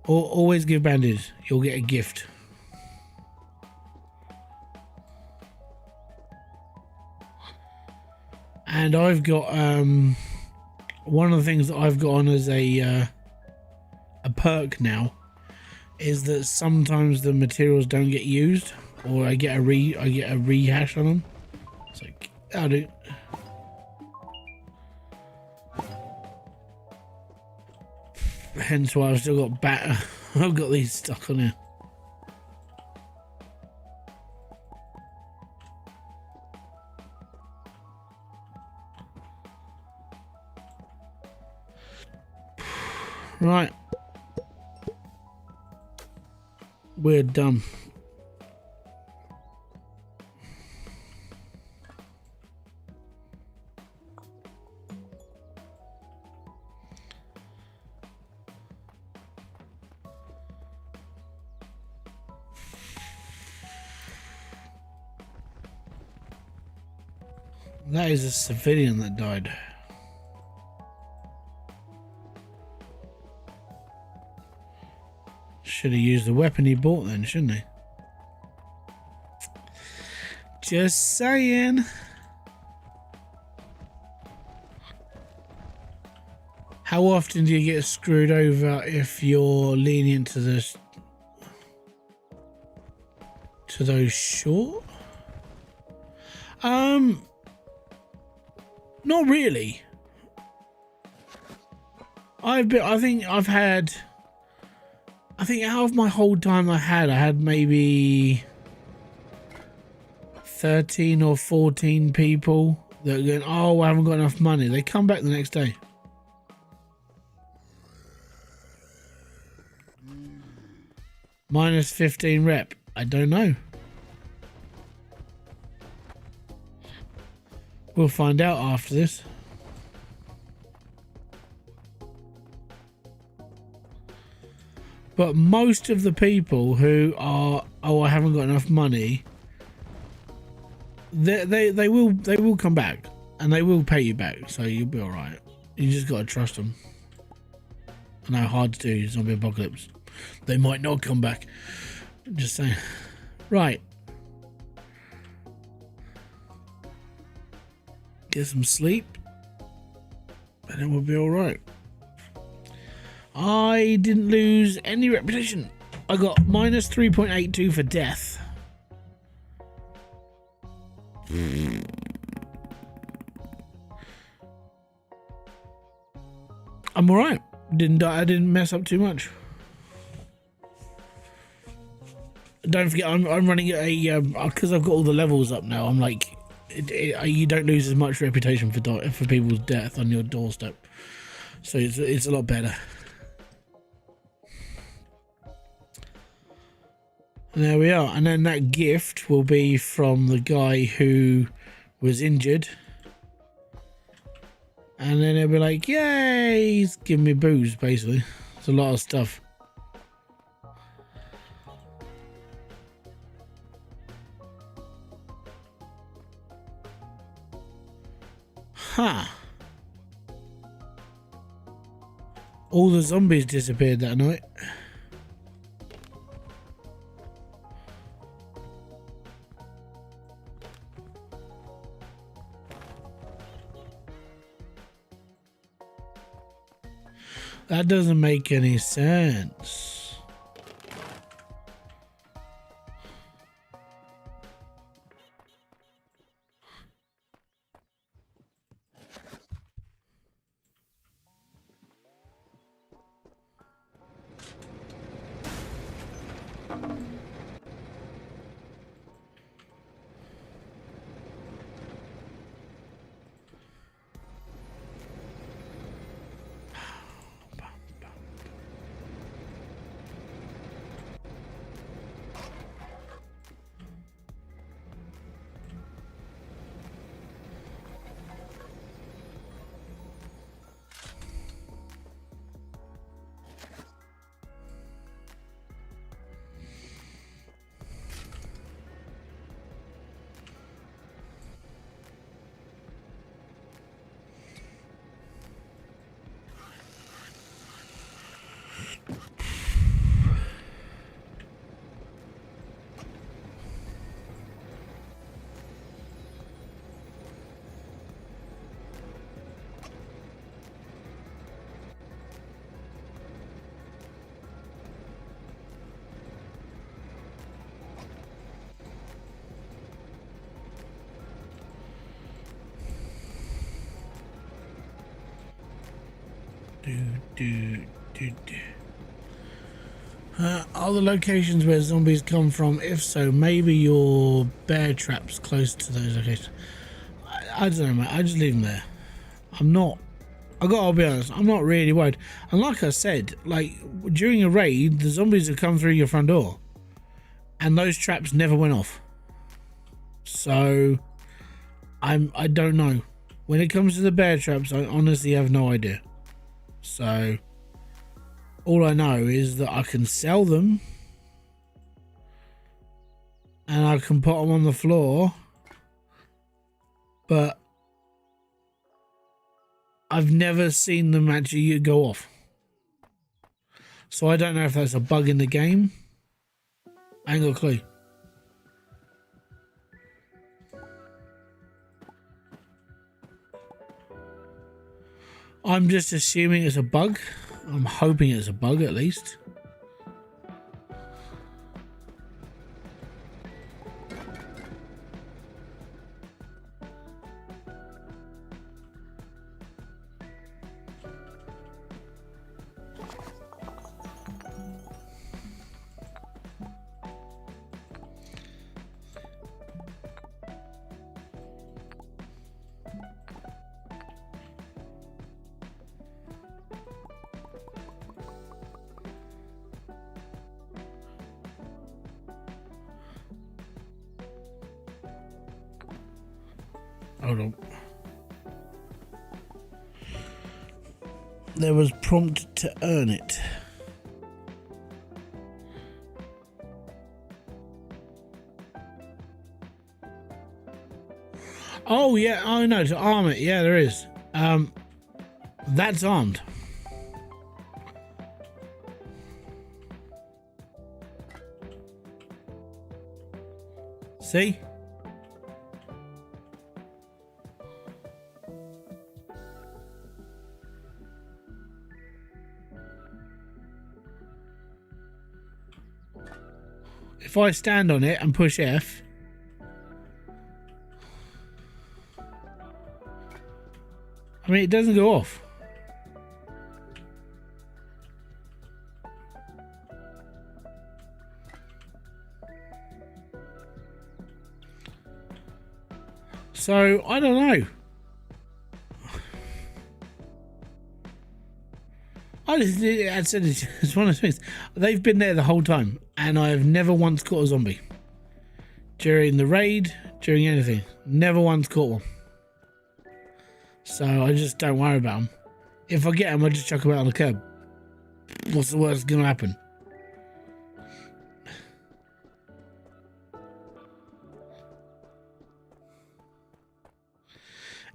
[SPEAKER 1] Always give bandages. You'll get a gift. And I've got one of the things that I've got on as a perk now is that sometimes the materials don't get used, or I get a rehash on them. It's like, I do. Hence why I've still got I've got these stuck on here. Right. We're done. That is a civilian that died. Should have used the weapon he bought then, shouldn't he? Just saying. How often do you get screwed over if you're lenient to those short? Not really. I think out of my whole time I had maybe 13 or 14 people that are going, oh, I haven't got enough money. They come back the next day. Minus 15 rep. I don't know. We'll find out after this. But most of the people who are, oh, I haven't got enough money, they will come back and they will pay you back, so you'll be all right. You just gotta trust them. I know, hard to do. Zombie apocalypse. They might not come back. Just saying. Right. Get some sleep, and then we'll be all right. I didn't lose any reputation. I got minus 3.82 for death. I'm all right. Didn't die. I didn't mess up too much. Don't forget, I'm running a because I've got all the levels up now. I'm like, you don't lose as much reputation for people's death on your doorstep, so it's a lot better. And there we are. And then that gift will be from the guy who was injured. And then it'll be like, yay, he's giving me booze, basically. It's a lot of stuff. Huh. All the zombies disappeared that night. That doesn't make any sense. Are the locations where zombies come from? If so, maybe your bear traps close to those locations. I don't know, mate. I just leave them there. I'll be honest, I'm not really worried. And like I said, like during a raid, the zombies have come through your front door, and those traps never went off. So I don't know. When it comes to the bear traps, I honestly have no idea. So all I know is that I can sell them and I can put them on the floor, but I've never seen them actually go off. So I don't know if that's a bug in the game. I ain't got a clue. I'm just assuming it's a bug. I'm hoping it's a bug at least. Hold on. There was prompt to earn it. Oh yeah, oh no, to arm it. Yeah, there is. That's armed. See? If I stand on it and push F, I mean, it doesn't go off. So, I don't know. I said it's one of those things. They've been there the whole time, and I have never once caught a zombie. During the raid, during anything. Never once caught one. So I just don't worry about them. If I get them, I just chuck them out on the curb. What's the worst going to happen?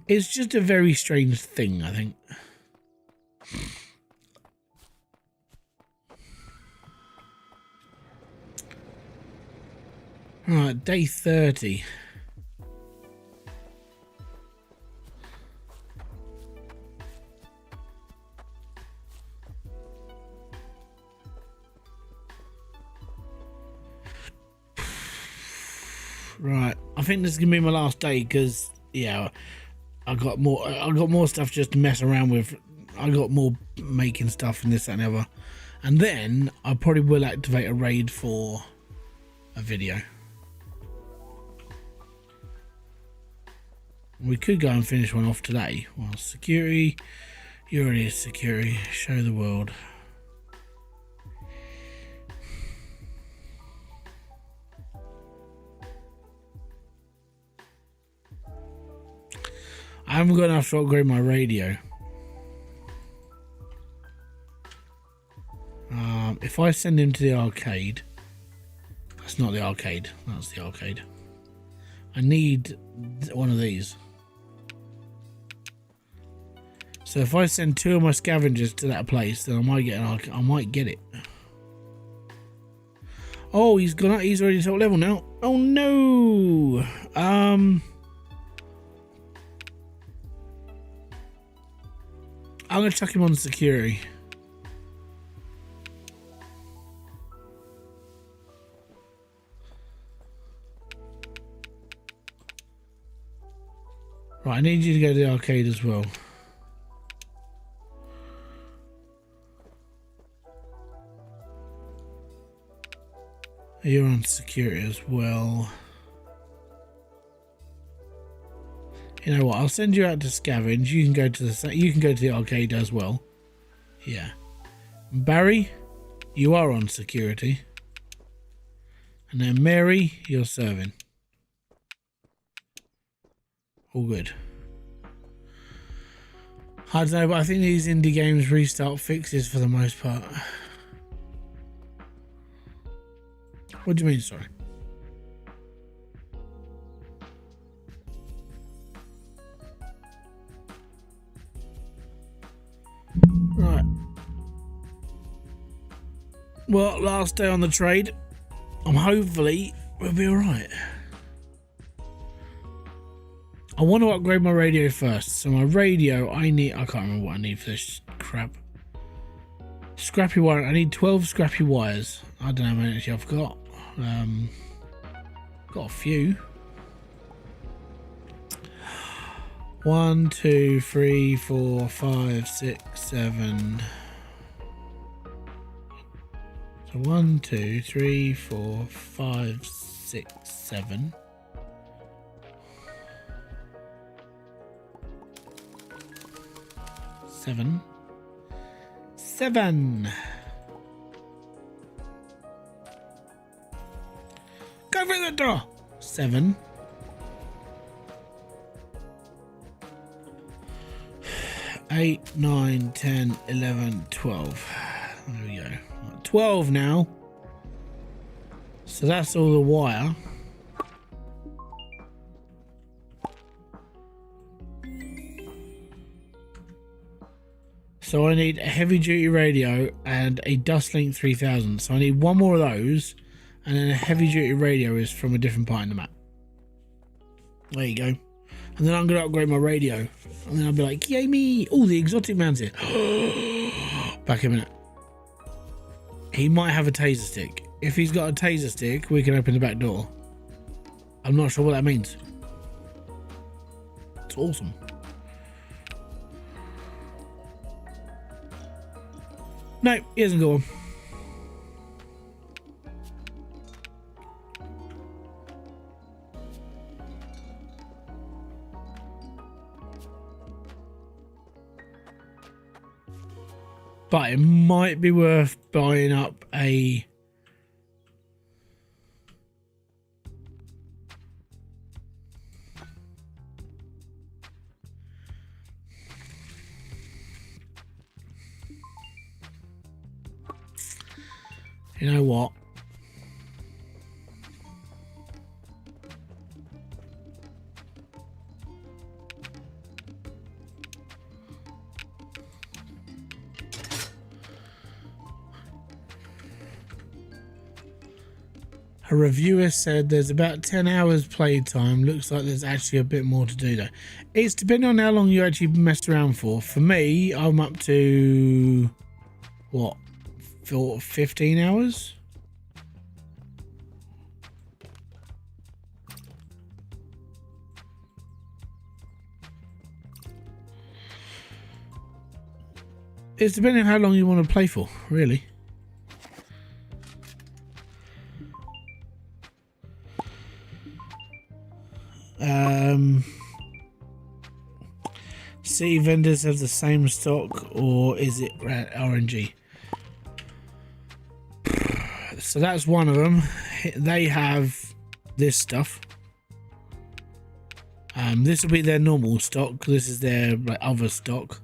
[SPEAKER 1] It's just a very strange thing, I think. Right, day 30. Right, I think this is gonna be my last day because yeah, I got more stuff just to mess around with. I got more making stuff and this that, and the other, and then I probably will activate a raid for a video. We could go and finish one off today. Well, security, you're already a security. Show the world. I haven't got enough to upgrade my radio. If I send him to the arcade, that's not the arcade. That's the arcade. I need one of these. So if I send 2 of my scavengers to that place, then I might get I might get it. Oh, he's gone up. He's already top level now. Oh no. I'm gonna chuck him on security. Right, I need you to go to the arcade as well. You're on security as well. You know what? I'll send you out to scavenge. You can go to the arcade as well. Yeah. Barry, you are on security. And then Mary, you're serving. All good. I don't know, but I think these indie games restart fixes for the most part. What do you mean, sorry? Right. Well, last day on the trade. Hopefully we'll be alright. I want to upgrade my radio first. So my radio, I can't remember what I need for this crap. Scrappy wire. I need 12 scrappy wires. I don't know how many actually I've got. Got a few. 1, 2, 3, 4, 5, 6, 7. So 1, 2, 3, 4, 5, 6, 7. 7. Go through the door. 7. 8, 9, 10, 11, 12. There we go. 12 now. So that's all the wire. So I need a heavy duty radio and a Dustlink 3000. So I need one more of those, and then a heavy duty radio is from a different part in the map. There you go. And then I'm going to upgrade my radio. And then I'll be like, yay me! Oh, the exotic man's here. Back a minute. He might have a taser stick. If he's got a taser stick, we can open the back door. I'm not sure what that means. It's awesome. No, he hasn't got one. But it might be worth buying up a... You know what? A reviewer said there's about 10 hours playtime. Looks like there's actually a bit more to do though. It's depending on how long you actually messed around for. For me, I'm up to what? For 15 hours? It's depending on how long you want to play for, really. See, vendors have the same stock, or is it RNG? So that's one of them. They have this stuff. This will be their normal stock. This is their other stock.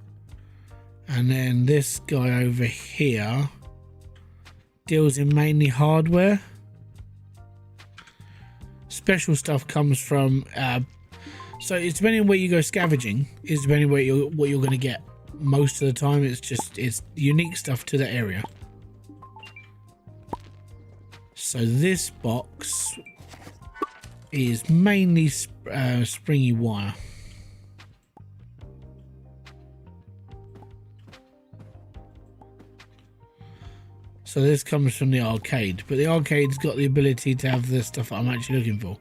[SPEAKER 1] And then this guy over here deals in mainly hardware. Special stuff comes from so it's depending on where you go scavenging, is depending on what you're going to get. Most of the time it's unique stuff to the area. So this box is mainly springy wire. So this comes from the arcade, but the arcade's got the ability to have the stuff that I'm actually looking for.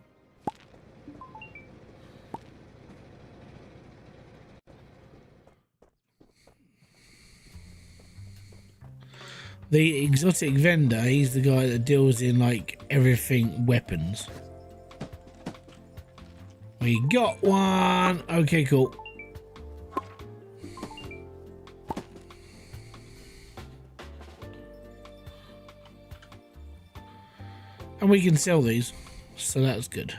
[SPEAKER 1] The exotic vendor, he's the guy that deals in like everything weapons. We got one. Okay, cool. And we can sell these, so that's good.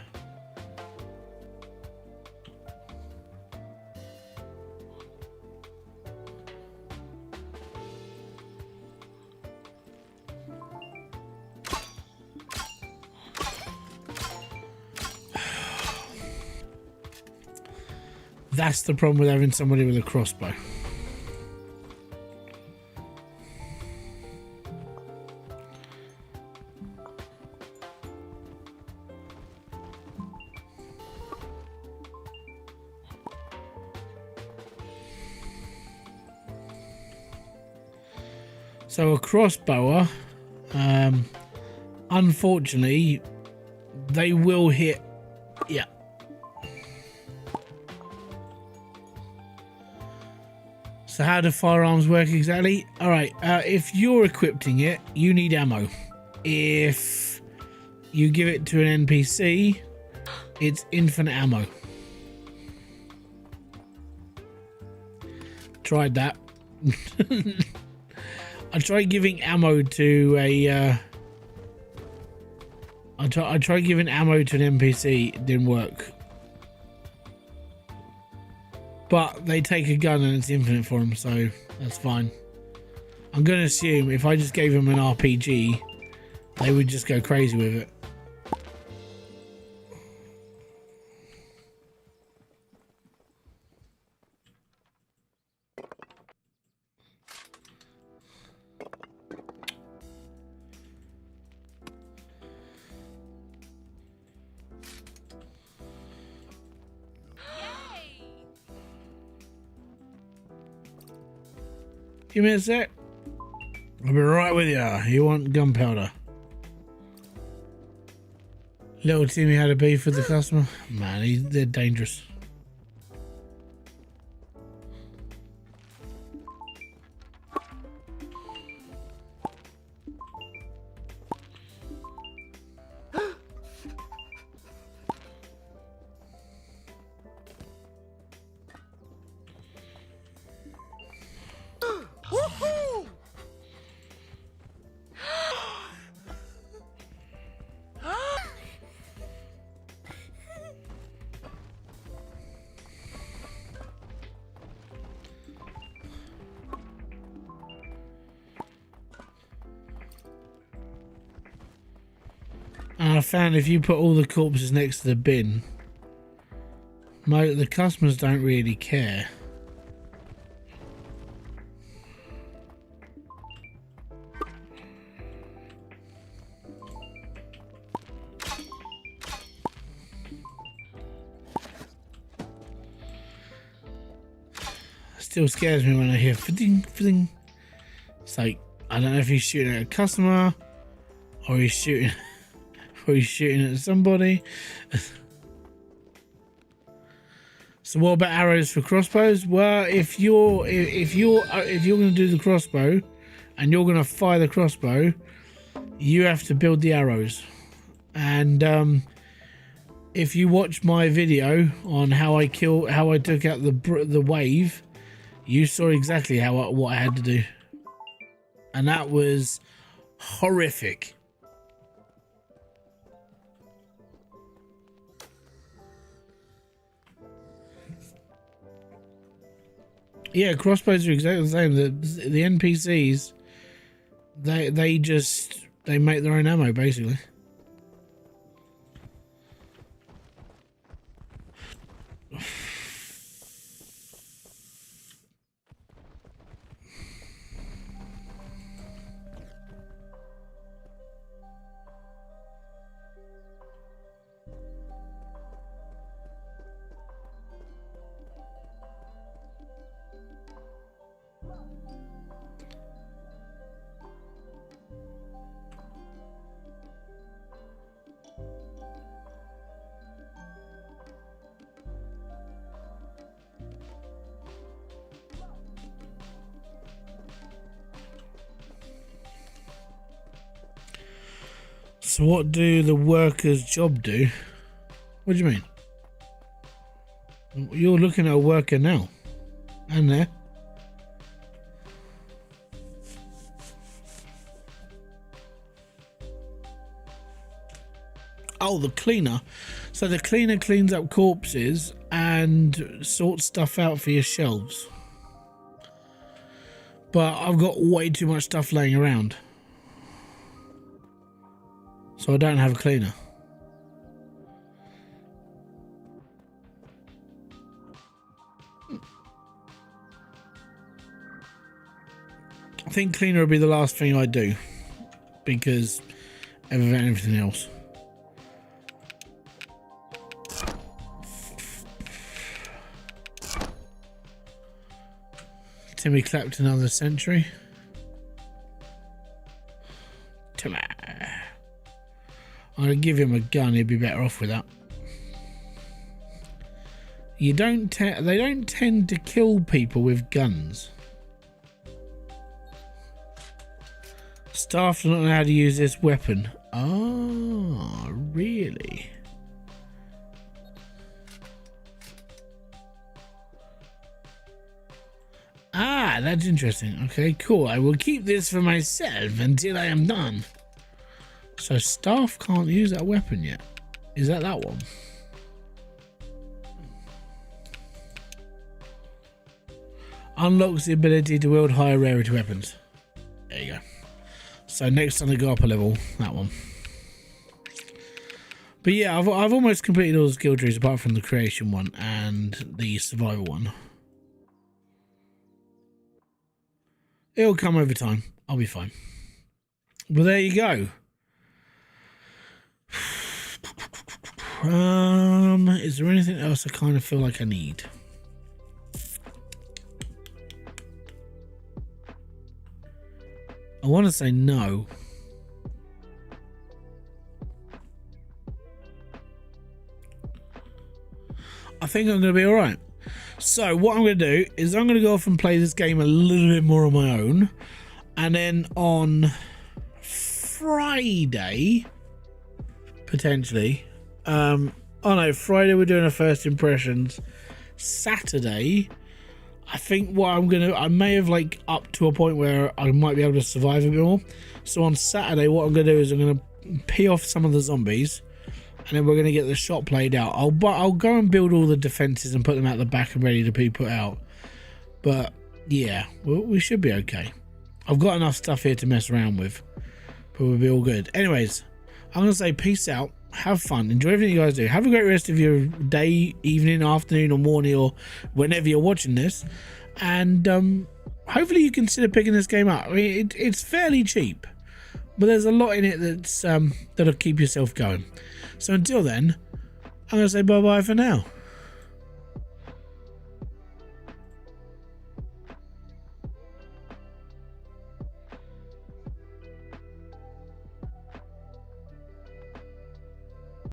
[SPEAKER 1] That's the problem with having somebody with a crossbow. So a crossbower, unfortunately, they will hit, yeah. So how do firearms work exactly? All right, if you're equipping it, you need ammo. If you give it to an NPC, it's infinite ammo. Tried that. I tried giving ammo to a. I tried giving ammo to an NPC. It didn't work. But they take a gun and it's infinite for them, so that's fine. I'm going to assume if I just gave them an RPG, they would just go crazy with it. Give me a sec. I'll be right with you. You want gunpowder? Little Timmy had a beef with the customer. Man, they're dangerous. And I found if you put all the corpses next to the bin, the customers don't really care. Still scares me when I hear fitting, fitting. It's like, I don't know if he's shooting at a customer or he's shooting at somebody. So what about arrows for crossbows? Well, if you're going to do the crossbow and you're going to fire the crossbow, you have to build the arrows. And if you watch my video on how I took out the wave, you saw exactly what I had to do, and that was horrific. Yeah, crossbows are exactly the same. The NPCs, they make their own ammo basically. So what do the workers' job do? What do you mean? You're looking at a worker now. And there. Oh, the cleaner. So the cleaner cleans up corpses and sorts stuff out for your shelves. But I've got way too much stuff laying around, so I don't have a cleaner. I think cleaner would be the last thing I do, because of everything else. Timmy clapped another century. Timmy. I'm gonna give him a gun. He'd be better off with that. They don't tend to kill people with guns. Staff do not know how to use this weapon. Oh, really? Ah, that's interesting. Okay, cool. I will keep this for myself until I am done. So staff can't use that weapon yet. Is that one? Unlocks the ability to wield higher rarity weapons. There you go. So next time I go up a level, that one. But yeah, I've almost completed all the skill trees apart from the creation one and the survival one. It'll come over time. I'll be fine. Well, there you go. Is there anything else I kind of feel like I need? want to say no. I think I'm going to be alright. So what I'm going to do is I'm going to go off and play this game a little bit more on my own. And then on Friday, potentially. Oh no, Friday we're doing our first impressions. Saturday, I think what I may have like up to a point where I might be able to survive a bit more. So on Saturday, what I'm going to do is I'm going to pee off some of the zombies. And then we're going to get the shot played out. I'll go and build all the defenses and put them out the back and ready to be put out. But yeah, we should be okay. I've got enough stuff here to mess around with. But we'll be all good. Anyways, I'm going to say peace out. Have fun. Enjoy everything you guys do. Have a great rest of your day, evening, afternoon or morning or whenever you're watching this. And hopefully you consider picking this game up. I mean, it's fairly cheap. But there's a lot in it that'll keep yourself going. So until then, I'm going to say bye-bye for now.